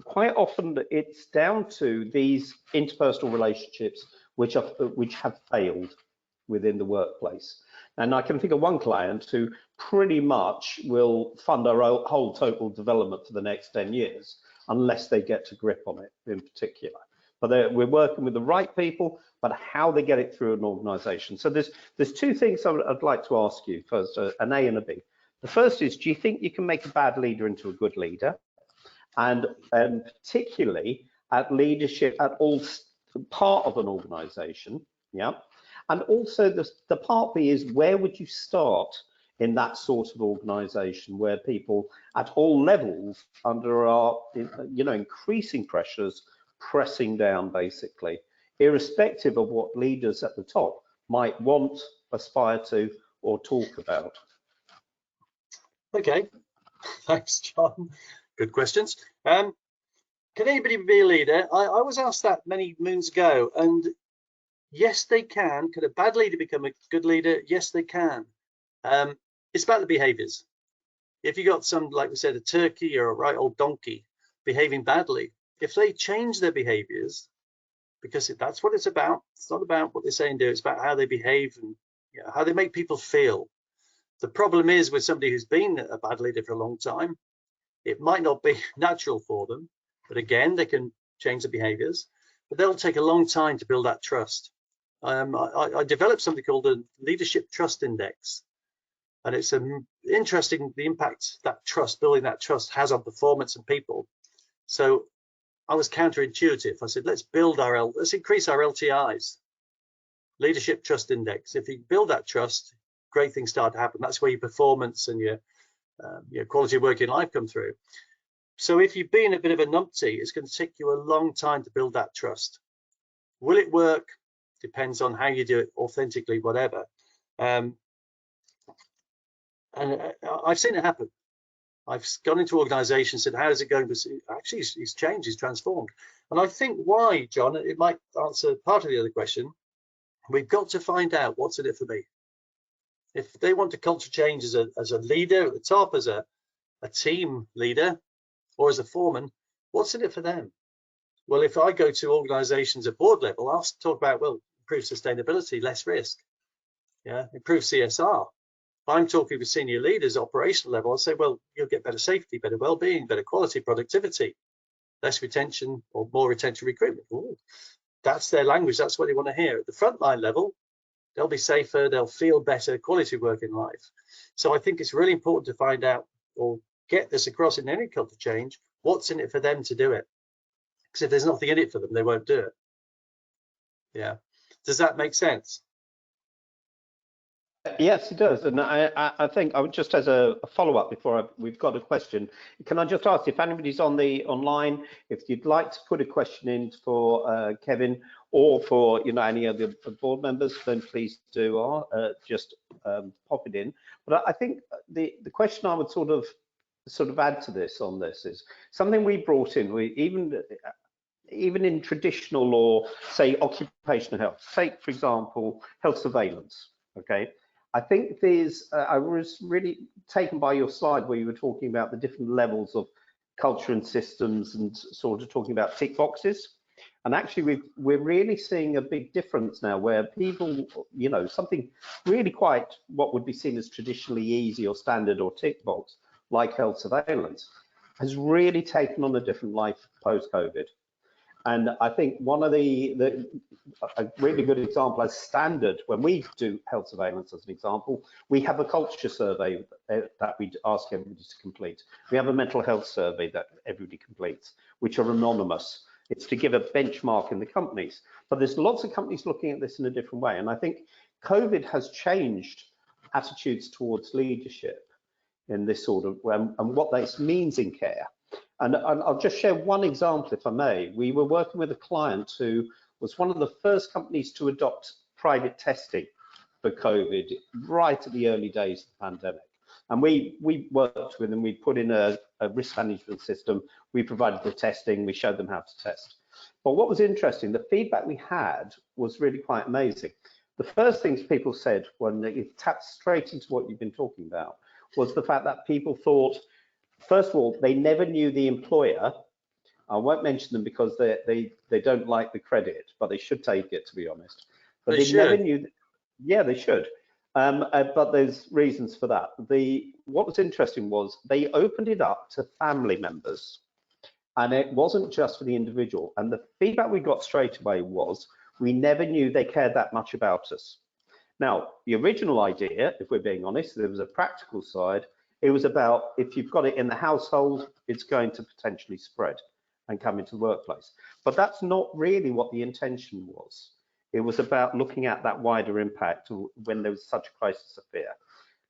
Quite often it's down to these interpersonal relationships which have failed within the workplace. And I can think of one client who pretty much will fund our whole total development for the next 10 years unless they get to grip on it in particular. But we're working with the right people, but how they get it through an organization. So there's two things I'd like to ask you first, an A and a B. The first is, do you think you can make a bad leader into a good leader? And particularly at leadership at all part of an organization, yeah. And also the part B is, where would you start in that sort of organization where people at all levels under our, increasing pressures pressing down, basically, irrespective of what leaders at the top might want, aspire to, or talk about? Okay, thanks, John. Good questions. Can anybody be a leader? I was asked that many moons ago, and yes, they can. Can a bad leader become a good leader? Yes, they can. It's about the behaviors. If you got some, like we said, a turkey or a right old donkey behaving badly, if they change their behaviors, because that's what it's about. It's not about what they say and do. It's about how they behave and how they make people feel. The problem is with somebody who's been a bad leader for a long time, it might not be natural for them, but again, they can change the behaviors, but they'll take a long time to build that trust. I developed something called a Leadership Trust Index, and it's interesting the impact that trust, building that trust, has on performance and people. So I was counterintuitive. I said, let's increase our LTIs, Leadership Trust Index. If you build that trust, great things start to happen. That's where your performance and your quality of work in life come through. So if you've been a bit of a numpty, it's going to take you a long time to build that trust. Will it work? Depends on how you do it, authentically, whatever. And I've seen it happen. I've gone into organizations, said, how is it going? Actually, he's changed, he's transformed. And I think why, John, it might answer part of the other question. We've got to find out what's in it for me. If they want a culture change as a leader at the top, as a team leader, or as a foreman, what's in it for them? Well, if I go to organizations at board level, I'll talk about, well, improve sustainability, less risk, improve CSR. If I'm talking with senior leaders, operational level, I'll say, well, you'll get better safety, better well-being, better quality, productivity, less retention or more retention recruitment. Ooh, that's their language. That's what they want to hear. At the frontline level, they'll be safer, they'll feel better, quality work in life. So I think it's really important to find out or get this across in any culture change, what's in it for them to do it. Because if there's nothing in it for them, they won't do it. Yeah. Does that make sense? Yes, it does. And I think I would just, as a follow-up before we've got a question, can I just ask if anybody's on the online, if you'd like to put a question in for Kevin or for any of the board members, then please do just pop it in. But I think the question I would sort of add to this is something we brought in. We even in traditional law, say occupational health, say for example health surveillance. Okay. I think I was really taken by your slide where you were talking about the different levels of culture and systems and sort of talking about tick boxes. And actually, we're really seeing a big difference now where people, something really quite what would be seen as traditionally easy or standard or tick box, like health surveillance, has really taken on a different life post-COVID. And I think one of a really good example as standard, when we do health surveillance as an example, we have a culture survey that we ask everybody to complete. We have a mental health survey that everybody completes, which are anonymous. It's to give a benchmark in the companies. But there's lots of companies looking at this in a different way. And I think COVID has changed attitudes towards leadership in this sort of, and what this means in care. And I'll just share one example, if I may. We were working with a client who was one of the first companies to adopt private testing for COVID right at the early days of the pandemic. And we worked with them, we put in a risk management system, we provided the testing, we showed them how to test. But what was interesting, the feedback we had was really quite amazing. The first things people said when they tapped straight into what you've been talking about was the fact that people thought, first of all, they never knew the employer. I won't mention them because they don't like the credit, but they should take it, to be honest. But they never knew. Yeah, they should. But there's reasons for that. What was interesting was they opened it up to family members, and it wasn't just for the individual. And the feedback we got straight away was, we never knew they cared that much about us. Now, the original idea, if we're being honest, there was a practical side. It was about, if you've got it in the household, it's going to potentially spread and come into the workplace. But that's not really what the intention was. It was about looking at that wider impact when there was such a crisis of fear.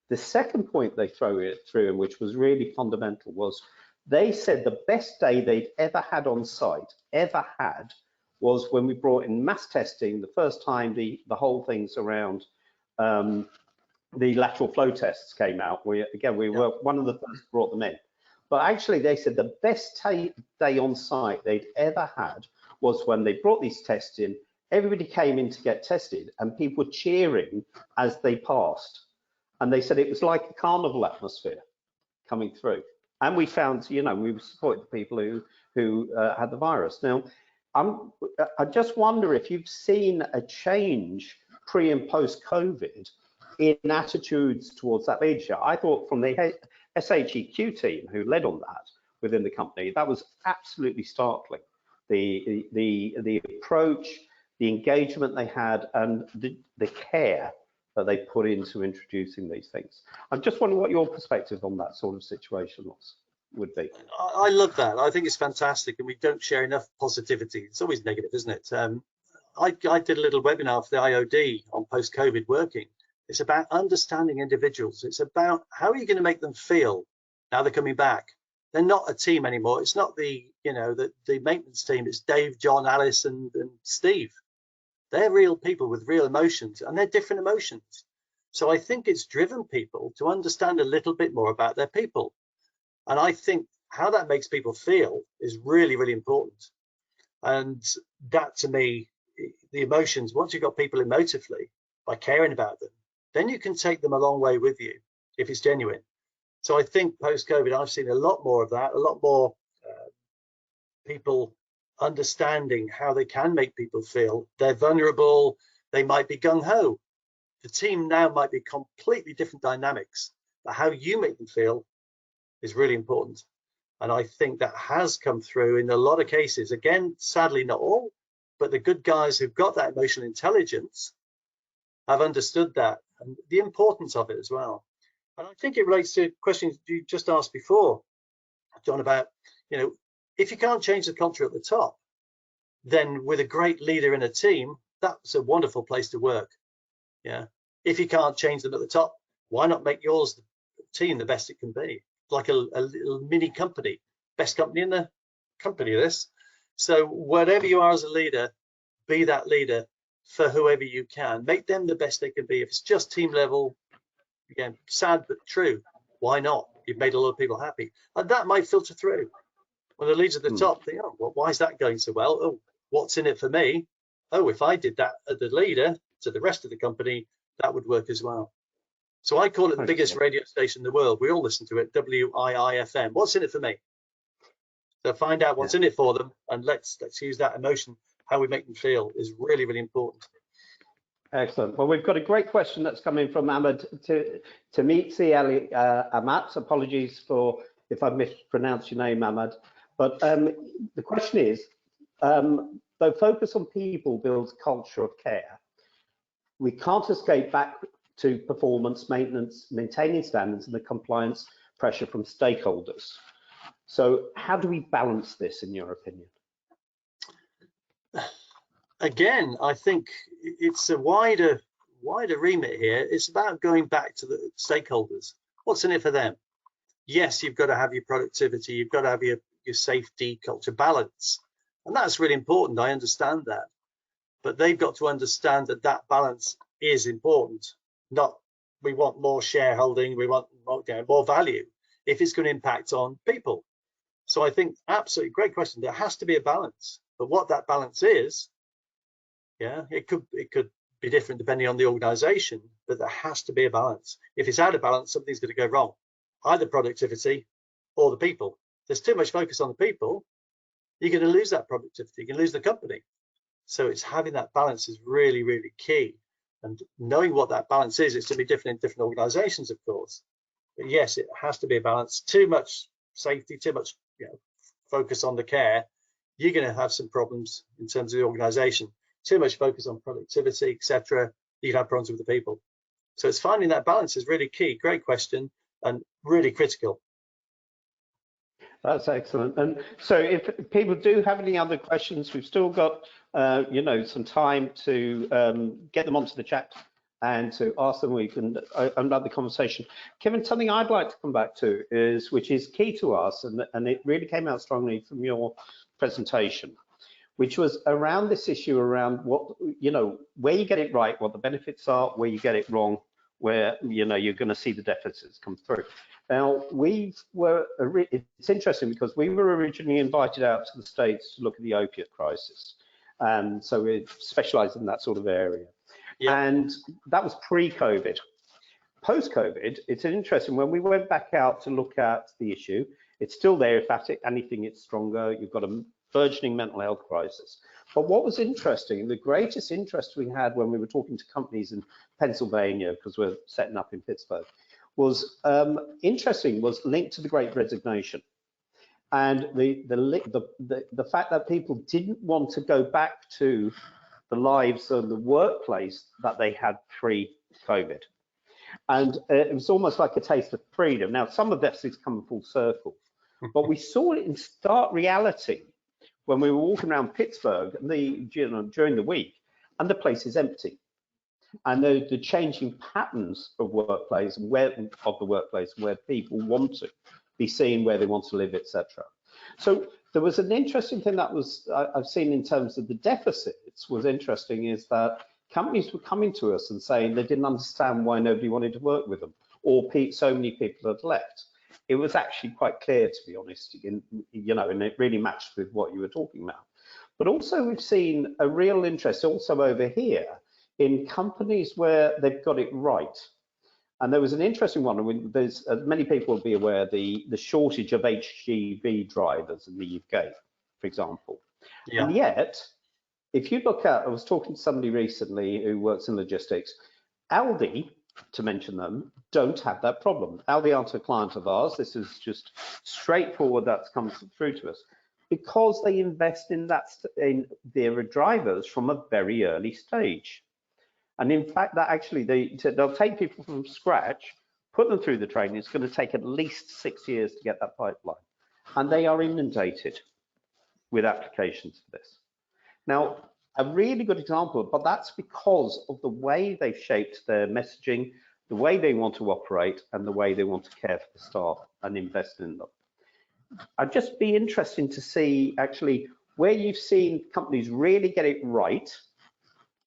The second point they threw in, which was really fundamental, was they said the best day they'd ever had on site, was when we brought in mass testing, the first time the whole things around the lateral flow tests came out. We were one of the first who brought them in. But actually, they said the best day on site they'd ever had was when they brought these tests in, everybody came in to get tested, and people were cheering as they passed. And they said it was like a carnival atmosphere coming through. And we found, we supported the people who had the virus. Now, I just wonder if you've seen a change pre and post COVID in attitudes towards that leadership. I thought from the SHEQ team who led on that within the company, that was absolutely startling. The approach, the engagement they had, and the care that they put into introducing these things. I'm just wondering what your perspective on that sort of situation would be. I love that. I think it's fantastic, and we don't share enough positivity. It's always negative, isn't it? I did a little webinar for the IOD on post-COVID working. It's about understanding individuals. It's about how are you going to make them feel now they're coming back. They're not a team anymore. It's not the maintenance team. It's Dave, John, Alice, and Steve. They're real people with real emotions, and they're different emotions. So I think it's driven people to understand a little bit more about their people. And I think how that makes people feel is really, really important. And that, to me, the emotions, once you've got people emotively, by caring about them, then you can take them a long way with you if it's genuine. So I think post-COVID, I've seen a lot more of that, a lot more people understanding how they can make people feel. They're vulnerable, they might be gung-ho. The team now might be completely different dynamics, but how you make them feel is really important. And I think that has come through in a lot of cases. Again, sadly, not all, but the good guys who've got that emotional intelligence have understood that and the importance of it as well. And I think it relates to questions you just asked before, John, about, if you can't change the culture at the top, then with a great leader in a team, that's a wonderful place to work. Yeah. If you can't change them at the top, why not make yours team the best it can be? Like a little mini company, best company in the company, this. So whatever you are as a leader, be that leader for whoever you can. Make them the best they can be. If it's just team level, again, sad but true, why not? You've made a lot of people happy. And that might filter through. When the leaders at the top think, oh, well, why is that going so well? Oh, what's in it for me? Oh, if I did that as the leader to the rest of the company, that would work as well. So I call it the biggest radio station in the world. We all listen to it, IIRSM. What's in it for me? So find out what's in it for them, and let's use that emotion, how we make them feel, is really, really important. Excellent. Well, we've got a great question that's coming from Ahmed Tamitsi Ali Amat. Apologies for if I mispronounced your name, Ahmed. But the question is, though focus on people builds culture of care, we can't escape back to performance, maintenance, maintaining standards and the compliance pressure from stakeholders. So how do we balance this, in your opinion? Again, I think it's a wider remit here. It's about going back to the stakeholders. What's in it for them? Yes, you've got to have your productivity, you've got to have your safety culture balance. And that's really important. I understand that. But they've got to understand that that balance is important. Not we want more shareholding, we want more value if it's going to impact on people. So I think absolutely great question. There has to be a balance. But what that balance is, it could be different depending on the organization, but there has to be a balance. If it's out of balance, something's going to go wrong, either productivity or the people. There's too much focus on the people, you're going to lose that productivity, you can lose the company. So it's having that balance is really, really key. And knowing what that balance is, it's going to be different in different organizations, of course. But yes, it has to be a balance. Too much safety, too much focus on the care, you're going to have some problems in terms of the organization. Too much focus on productivity, etc., you'd have problems with the people. So it's finding that balance is really key. Great question and really critical. That's excellent. And so if people do have any other questions, we've still got some time to get them onto the chat and to ask them. We can open up the conversation. Kevin, something I'd like to come back to is, which is key to us, and it really came out strongly from your presentation, which was around this issue around what, where you get it right, what the benefits are, where you get it wrong, where, you're going to see the deficits come through. Now, it's interesting because we were originally invited out to the States to look at the opiate crisis. And so we specialize in that sort of area. Yeah. And that was pre-COVID. Post-COVID, it's interesting, when we went back out to look at the issue, it's still there. If anything, it's stronger. You've got a burgeoning mental health crisis. But what was interesting, the greatest interest we had when we were talking to companies in Pennsylvania, because we're setting up in Pittsburgh, was was linked to the Great Resignation, and the fact that people didn't want to go back to the lives of the workplace that they had pre-COVID, and it was almost like a taste of freedom. Now, some of this is coming full circle, but we saw it in stark reality when we were walking around Pittsburgh during the week, and the place is empty. And the changing patterns of workplace, where people want to be seen, where they want to live, etc. So there was an interesting thing that I've seen in terms of the deficits was interesting, is that companies were coming to us and saying they didn't understand why nobody wanted to work with them, or so many people had left. It was actually quite clear, to be honest, and it really matched with what you were talking about. But also we've seen a real interest also over here in companies where they've got it right. And there was an interesting one. There's many people will be aware the shortage of HGV drivers in the UK, for example. Yeah. And yet, if you look at, I was talking to somebody recently who works in logistics, Aldi, to mention them, don't have that problem. Aldi aren't a client of ours. This is just straightforward, that's come through to us, because they invest in their drivers from a very early stage. And in fact, that actually, they'll take people from scratch, put them through the training. It's going to take at least 6 years to get that pipeline. And they are inundated with applications for this. Now, a really good example, but that's because of the way they've shaped their messaging, the way they want to operate, and the way they want to care for the staff and invest in them. I'd just be interesting to see actually where you've seen companies really get it right,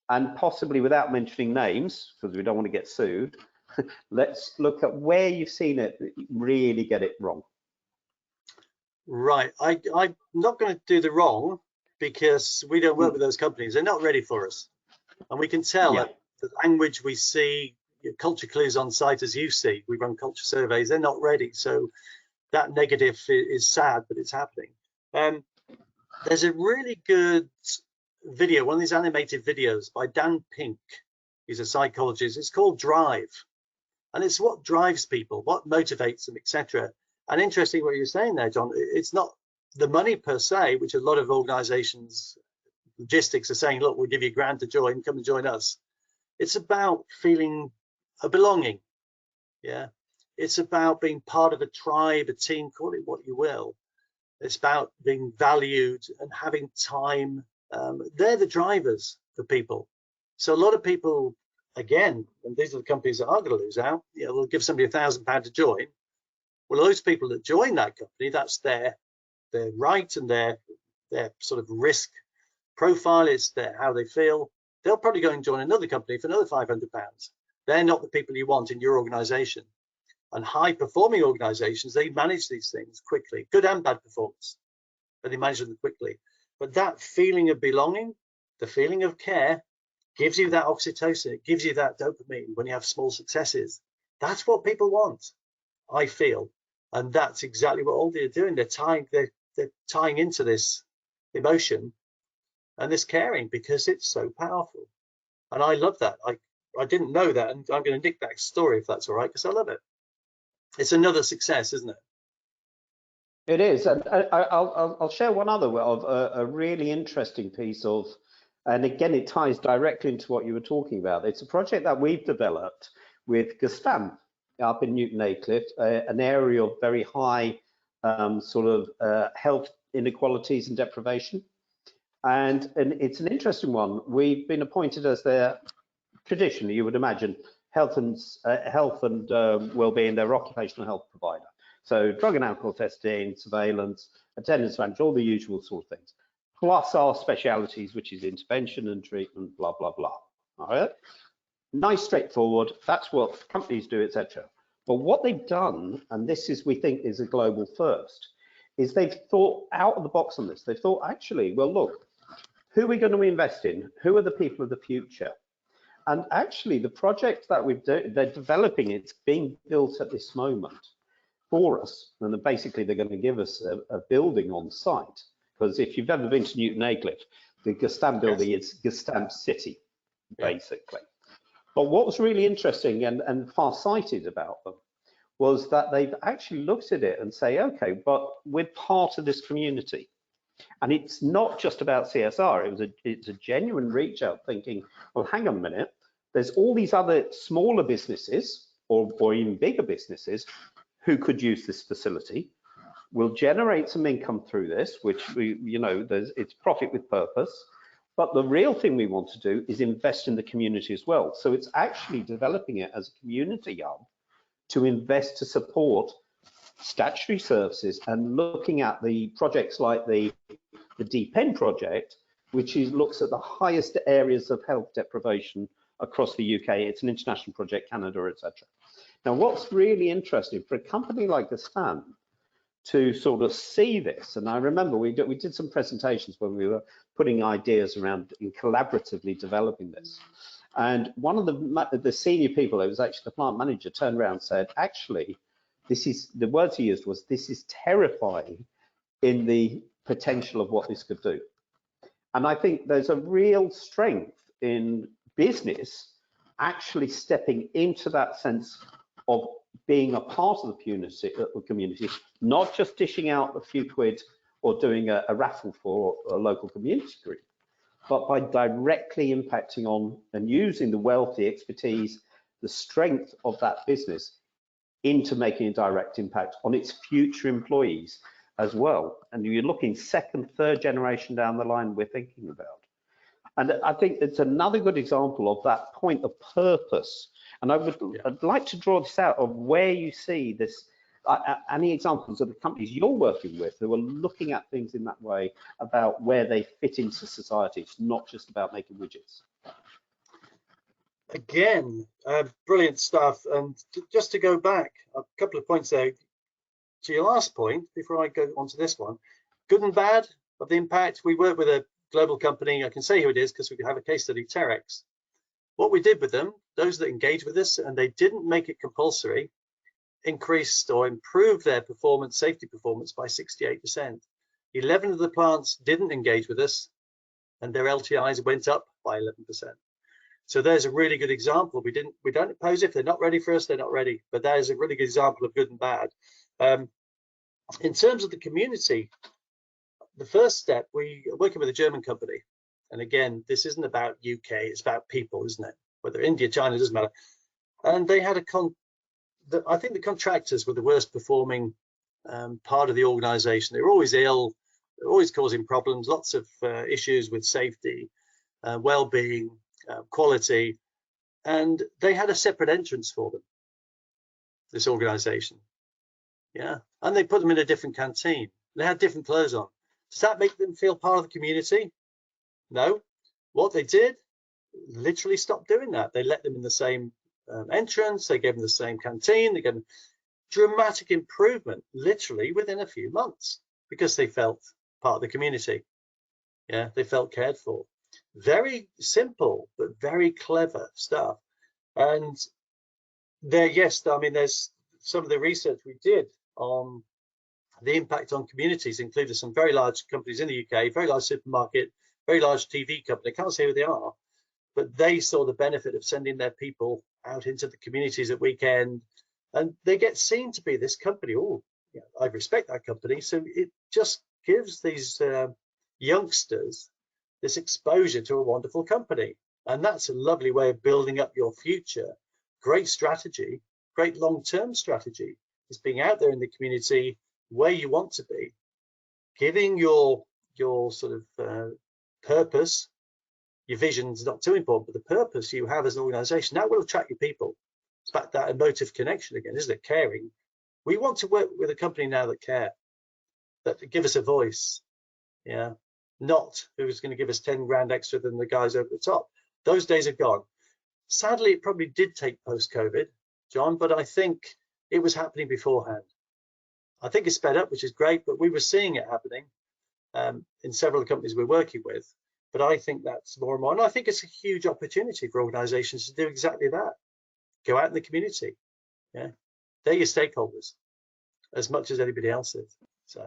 and possibly without mentioning names, because we don't want to get sued, let's look at where you've seen it really get it wrong. Right, I'm not going to do the wrong, because we don't work with those companies. They're not ready for us. And we can tell that the language we see, culture clues on site as you see, we run culture surveys, they're not ready. So that negative is sad, but it's happening. There's a really good video, one of these animated videos by Dan Pink. He's a psychologist. It's called Drive. And it's what drives people, what motivates them, etc. And interesting what you're saying there, John. It's not the money per se, which a lot of organizations, logistics are saying, look, we'll give you $1,000 to join, come and join us. It's about feeling a belonging. Yeah. It's about being part of a tribe, a team, call it what you will. It's about being valued and having time. They're the drivers for people. So a lot of people, again, and these are the companies that are going to lose out, they'll give somebody £1,000 to join. Well, those people that join that company, that's their right and their sort of risk profile, is how they feel. They'll probably go and join another company for another £500. They're not the people you want in your organization. And high performing organizations, they manage these things quickly, good and bad performance, but they manage them quickly. But that feeling of belonging, the feeling of care, gives you that oxytocin, it gives you that dopamine when you have small successes. That's what people want, I feel. And that's exactly what Aldi are doing. They're tying into this emotion and this caring, because it's so powerful. And I love that. I didn't know that, and I'm going to nick that story if that's all right, because I love it. It's another success, isn't it? It is, and I'll share one other of a really interesting piece of, and again, it ties directly into what you were talking about. It's a project that we've developed with GSTAM up in Newton Aycliffe, an area of very high health inequalities and deprivation. And it's an interesting one. We've been appointed as their, traditionally, you would imagine, health and well-being, their occupational health provider. So drug and alcohol testing, surveillance, attendance management, all the usual sort of things. Plus our specialities, which is intervention and treatment, blah, blah, blah. All right. Nice, straightforward. That's what companies do, etc. But what they've done, and this is, we think, is a global first, is they've thought out of the box on this. They've thought, actually, well, look, who are we going to invest in? Who are the people of the future? And actually, the project that they're developing, it's being built at this moment for us. And basically, they're going to give us a building on site. Because if you've ever been to Newton Aycliffe, the GSTAM building is GSTAM City, basically. But what was really interesting and far-sighted about them was that they've actually looked at it and say, okay, but we're part of this community. And it's not just about CSR, it's a genuine reach out thinking, well, hang on a minute, there's all these other smaller businesses or even bigger businesses who could use this facility. We'll generate some income through this, which it's profit with purpose. But the real thing we want to do is invest in the community as well. So it's actually developing it as a community hub to invest to support statutory services and looking at the projects like the Deep End project, which looks at the highest areas of health deprivation across the UK. It's an international project, Canada, etc. Now, what's really interesting for a company like GSTAM to sort of see this, and I remember we did some presentations when we were putting ideas around in collaboratively developing this. And one of the senior people, it was actually the plant manager, turned around and said, actually, this is, the words he used was, this is terrifying in the potential of what this could do. And I think there's a real strength in business actually stepping into that sense of being a part of the community, not just dishing out a few quid or doing a raffle for a local community group, but by directly impacting on and using the wealth, the expertise, the strength of that business into making a direct impact on its future employees as well. And you're looking second, third generation down the line we're thinking about. And I think it's another good example of that point of purpose. And I'd like to draw this out of where you see this, any examples of the companies you're working with who are looking at things in that way about where they fit into society. It's not just about making widgets. Again, brilliant stuff. And just to go back a couple of points there to your last point, before I go on to this one, good and bad of the impact. We work with a global company. I can say who it is because we have a case study, Terex. What we did with them, those that engaged with us and they didn't make it compulsory, increased or improved their performance, safety performance by 68%. 11 of the plants didn't engage with us and their LTIs went up by 11%. So there's a really good example. We don't oppose it. If they're not ready for us, they're not ready. But that is a really good example of good and bad. In terms of the community, the first step, we are working with a German company. And again, this isn't about UK, it's about people, isn't it? Whether India, China, doesn't matter. And they had I think the contractors were the worst performing part of the organization. They were always ill, they were always causing problems, lots of issues with safety, well-being, quality, and they had a separate entrance for them, this organization. Yeah, and they put them in a different canteen. They had different clothes on. Does that make them feel part of the community? No. What they did, literally stopped doing that. They let them in the same entrance, they gave them the same canteen, they gave them dramatic improvement literally within a few months because they felt part of the community. Yeah, they felt cared for. Very simple but very clever stuff. And there, yes, I mean, there's some of the research we did on the impact on communities included some very large companies in the UK, very large supermarket, very large TV company. I can't say who they are, but they saw the benefit of sending their people out into the communities at weekend, and they get seen to be this company. Oh, yeah, I respect that company. So it just gives these youngsters this exposure to a wonderful company, and that's a lovely way of building up your future. Great strategy, great long-term strategy is being out there in the community where you want to be, giving your sort of purpose. Your vision's not too important, but the purpose you have as an organization, that will attract your people. It's about that emotive connection again, isn't it? Caring. We want to work with a company now that care, that give us a voice. Yeah, not who's going to give us 10 grand extra than the guys over the top. Those days are gone. Sadly, it probably did take post-COVID, John, but I think it was happening beforehand. I think it's sped up, which is great, but we were seeing it happening in several companies we're working with. But I think that's more and more, and I think it's a huge opportunity for organizations to do exactly that. Go out in the community. Yeah, they're your stakeholders as much as anybody else is. So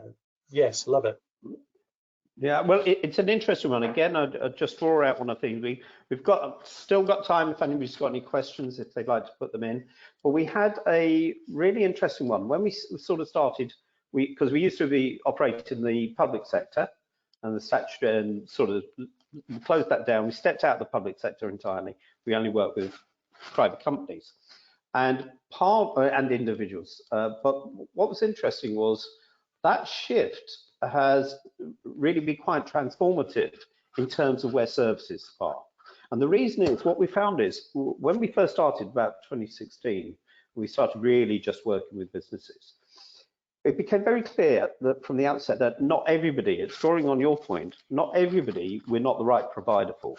yes, love it. Yeah, well, it's an interesting one. Again, I'd just draw out one of the things. We've still got time if anybody's got any questions, if they'd like to put them in. But we had a really interesting one when we sort of started. Because we used to be operating in the public sector, and the statutory and sort of closed that down. We stepped out of the public sector entirely. We only work with private companies and individuals. But what was interesting was that shift has really been quite transformative in terms of where services are. And the reason is, what we found is, when we first started about 2016, we started really just working with businesses. It became very clear that from the outset that not everybody, it's drawing on your point, not everybody we're not the right provider for,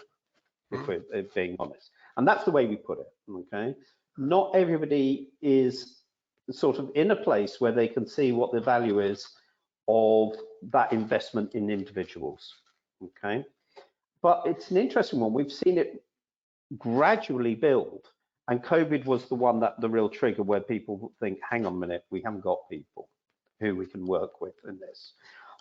if we're being honest. And that's the way we put it, okay? Not everybody is sort of in a place where they can see what the value is of that investment in individuals, okay? But it's an interesting one. We've seen it gradually build, and COVID was the one that the real trigger where people think, hang on a minute, we haven't got people who we can work with in this.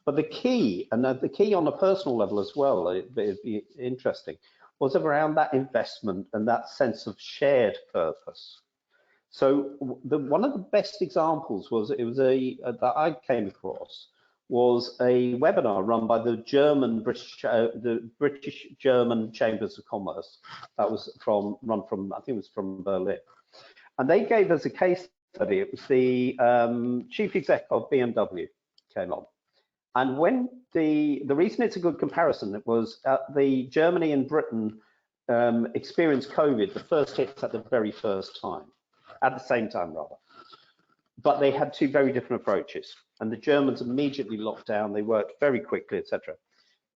But the key, and the key on a personal level as well, it'd be interesting, was around that investment and that sense of shared purpose. So one of the best examples was, it was that I came across, was a webinar run by the British German Chambers of Commerce. That was run from, I think it was from Berlin. And they gave us a case study. It was the chief exec of BMW came on. And when the reason it's a good comparison, it was the Germany and Britain experienced COVID, the first hits at the very first time, at the same time rather. But they had two very different approaches, and the Germans immediately locked down, they worked very quickly, etc.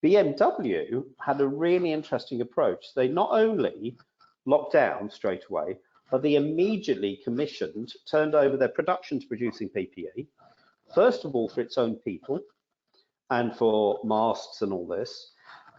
BMW had a really interesting approach. They not only locked down straight away, but they immediately commissioned, turned over their production to producing PPE, first of all for its own people and for masks and all this.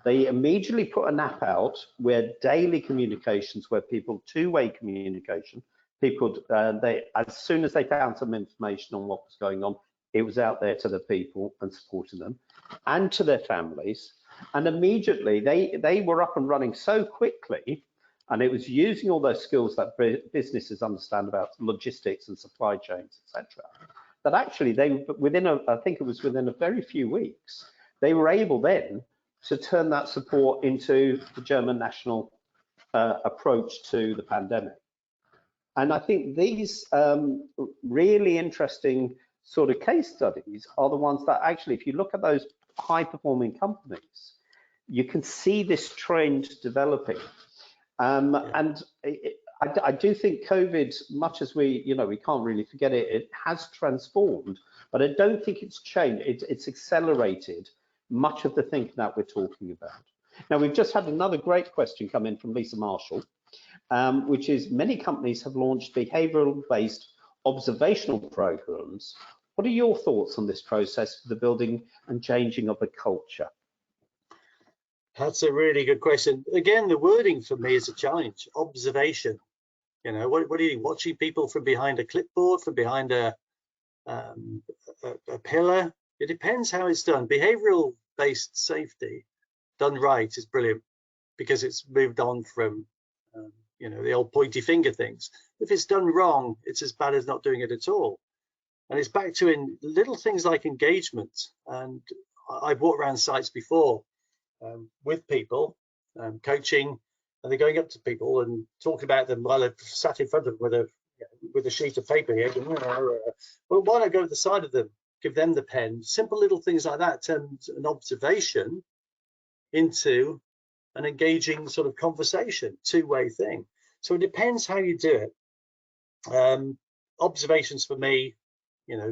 They immediately put an app out where daily communications, where people, two-way communication, people, as soon as they found some information on what was going on, it was out there to the people and supporting them and to their families. And immediately they were up and running so quickly, and it was using all those skills that businesses understand about logistics and supply chains, etc. That actually they, I think it was within a very few weeks, they were able then to turn that support into the German national approach to the pandemic. And I think these really interesting sort of case studies are the ones that actually, if you look at those high performing companies, you can see this trend developing. And I do think COVID, much as we can't really forget it, it has transformed, but I don't think it's changed. It's accelerated much of the thinking that we're talking about. Now, we've just had another great question come in from Lisa Marshall, which is many companies have launched behavioral-based observational programs. What are your thoughts on this process for the building and changing of a culture? That's a really good question. Again, the wording for me is a challenge. Observation. You know, what are you watching people from behind a clipboard, from behind a pillar? It depends how it's done. Behavioral-based safety done right is brilliant because it's moved on from the old pointy finger things. If it's done wrong, it's as bad as not doing it at all. And it's back to in little things like engagement. And I've walked around sites before with people, coaching, and they're going up to people and talking about them while they've sat in front of them with a sheet of paper here. Well, why not go to the side of them, give them the pen? Simple little things like that turn an observation into an engaging sort of conversation, two-way thing. So it depends how you do it. Observations for me,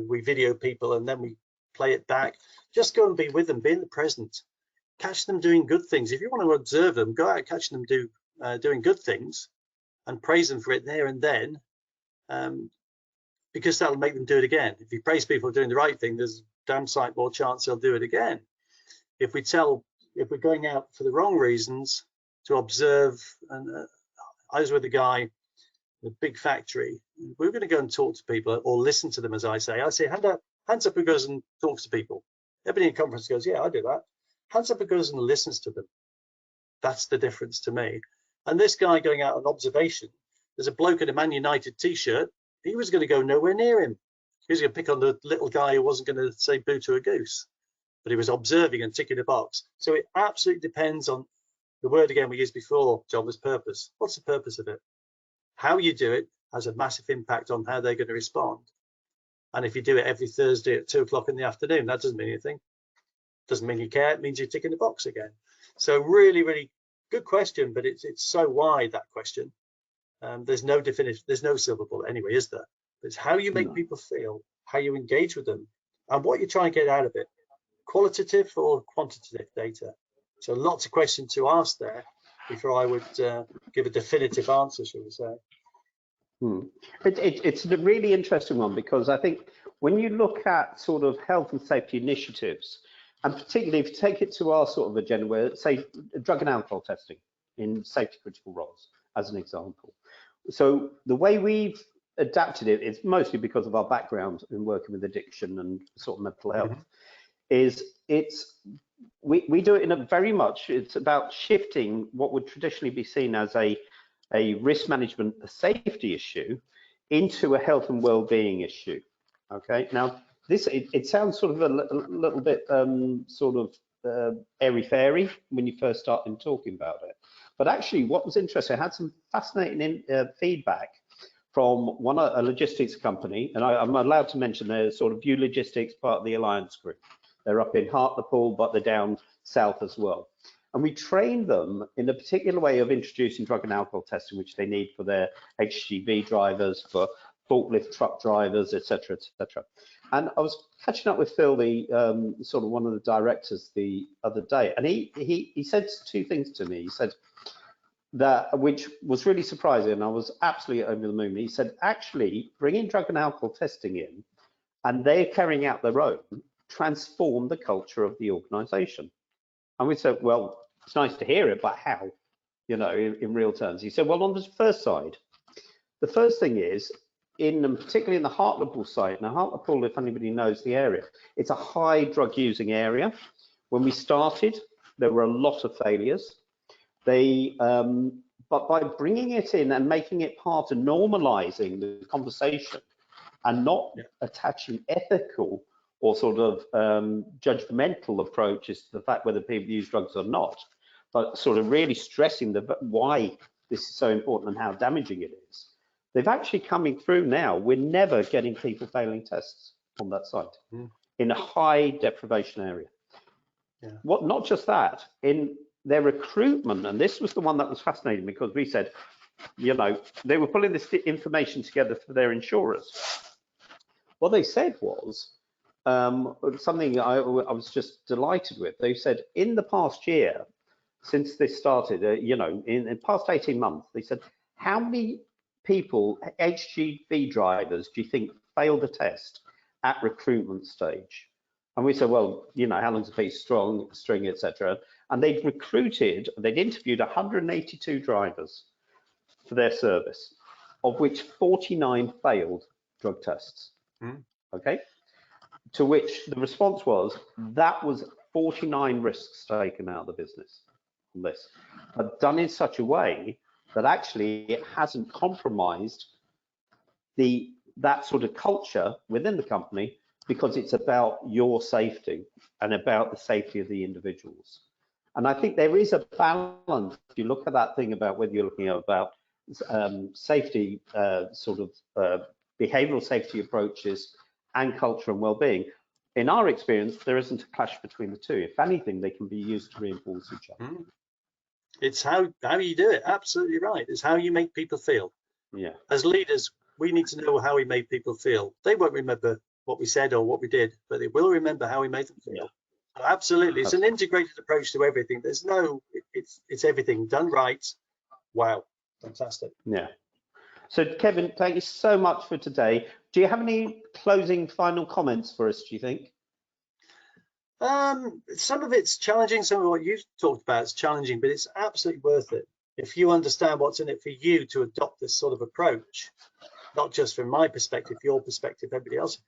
we video people and then we play it back. Just go and be with them, be in the present. Catch them doing good things. If you want to observe them, go out, catch them doing good things and praise them for it there and then, because that'll make them do it again. If you praise people doing the right thing, there's damn sight more chance they'll do it again. If we're going out for the wrong reasons to observe, and I was with a guy in a big factory, we were going to go and talk to people or listen to them, as I say. I say, hands up who goes and talks to people. Everybody in conference goes, yeah, I do that. Hands up who goes and listens to them. That's the difference to me. And this guy going out on observation, there's a bloke in a Man United t-shirt. He was going to go nowhere near him. He was going to pick on the little guy who wasn't going to say boo to a goose, but he was observing and ticking a box. So it absolutely depends on the word again we used before, John, was purpose. What's the purpose of it? How you do it has a massive impact on how they're going to respond. And if you do it every Thursday at 2 o'clock in the afternoon, that doesn't mean anything. Doesn't mean you care, it means you're ticking the box again. So really, really good question, but it's so wide, that question. There's no definition, there's no silver bullet anyway, is there? It's how you make people feel, how you engage with them, and what you're trying to get out of it, qualitative or quantitative data. So lots of questions to ask there before I would give a definitive answer, shall we say. It's a really interesting one, because I think when you look at sort of health and safety initiatives, and particularly if you take it to our sort of agenda, where, say, drug and alcohol testing in safety critical roles, as an example. So the way we've adapted it is mostly because of our background in working with addiction and sort of mental health, is we do it in a very much, it's about shifting what would traditionally be seen as a risk management, a safety issue, into a health and well-being issue. Okay, now this it sounds sort of a little bit sort of airy-fairy when you first start talking about it, but actually what was interesting, I had some fascinating feedback from a logistics company, and I'm allowed to mention they're sort of View Logistics, part of the Alliance Group. They're up in Hartlepool, but they're down south as well. And we train them in a particular way of introducing drug and alcohol testing, which they need for their HGV drivers, for forklift truck drivers, etc., etc. And I was catching up with Phil, the sort of one of the directors, the other day, and he said two things to me. He said that, which was really surprising, and I was absolutely over the moon. He said, actually, bringing drug and alcohol testing in, and they're carrying out their own, transform the culture of the organisation. And we said, well, it's nice to hear it, but how? You know, in real terms. He said, well, on the first side, the first thing is, particularly in the Hartlepool site. Now, Hartlepool, if anybody knows the area, it's a high drug using area. When we started, there were a lot of failures. But by bringing it in and making it part of normalizing the conversation and not attaching ethical or sort of judgmental approaches to the fact whether people use drugs or not, but sort of really stressing why this is so important and how damaging it is. They've actually coming through now. We're never getting people failing tests on that site in a high deprivation area. What? Not just that, in their recruitment, and this was the one that was fascinating because we said, you know, they were pulling this information together for their insurers. What they said was something I was just delighted with. They said in the past year, since this started, you know, in the past 18 months, they said, how many people, HGV drivers, do you think failed a test at recruitment stage? And we said, well, you know, how long's a piece of string, etc. And they'd interviewed 182 drivers for their service, of which 49 failed drug tests. Okay. To which the response was, that was 49 risks taken out of the business on this, but done in such a way that actually it hasn't compromised that sort of culture within the company, because it's about your safety and about the safety of the individuals. And I think there is a balance. If you look at that thing about whether you're looking at about safety, sort of behavioral safety approaches and culture and well-being, in our experience, there isn't a clash between the two. If anything, they can be used to reinforce each other. It's how you do it. Absolutely right. It's how you make people feel. Yeah. As leaders, we need to know how we made people feel. They won't remember what we said or what we did, but they will remember how we made them feel. Yeah. So absolutely, it's an integrated approach to everything. There's no, it's everything done right. Wow, fantastic. Yeah. So Kevin, thank you so much for today. Do you have any closing final comments for us, do you think? Some of it's challenging, some of what you've talked about is challenging, but it's absolutely worth it. If you understand what's in it for you to adopt this sort of approach, not just from my perspective, your perspective, everybody else,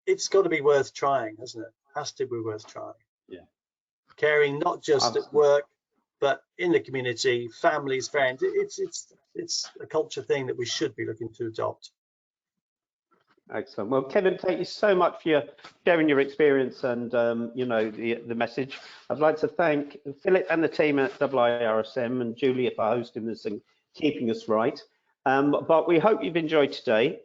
it's got to be worth trying, hasn't it? Has to be worth trying. Yeah. Caring not just at work, but in the community, families, friends. It's a culture thing that we should be looking to adopt. Excellent. Well, Kevin, thank you so much for sharing your experience and you know, the message. I'd like to thank Philip and the team at IIRSM and Julia for hosting this and keeping us right. But we hope you've enjoyed today.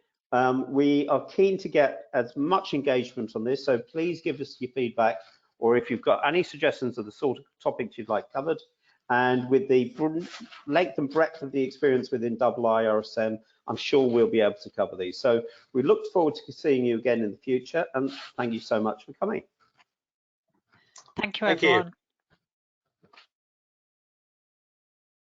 We are keen to get as much engagement on this, so please give us your feedback, or if you've got any suggestions of the sort of topics you'd like covered. And with the length and breadth of the experience within IIRSM, I'm sure we'll be able to cover these. So we look forward to seeing you again in the future, and thank you so much for coming. Thank you, everyone.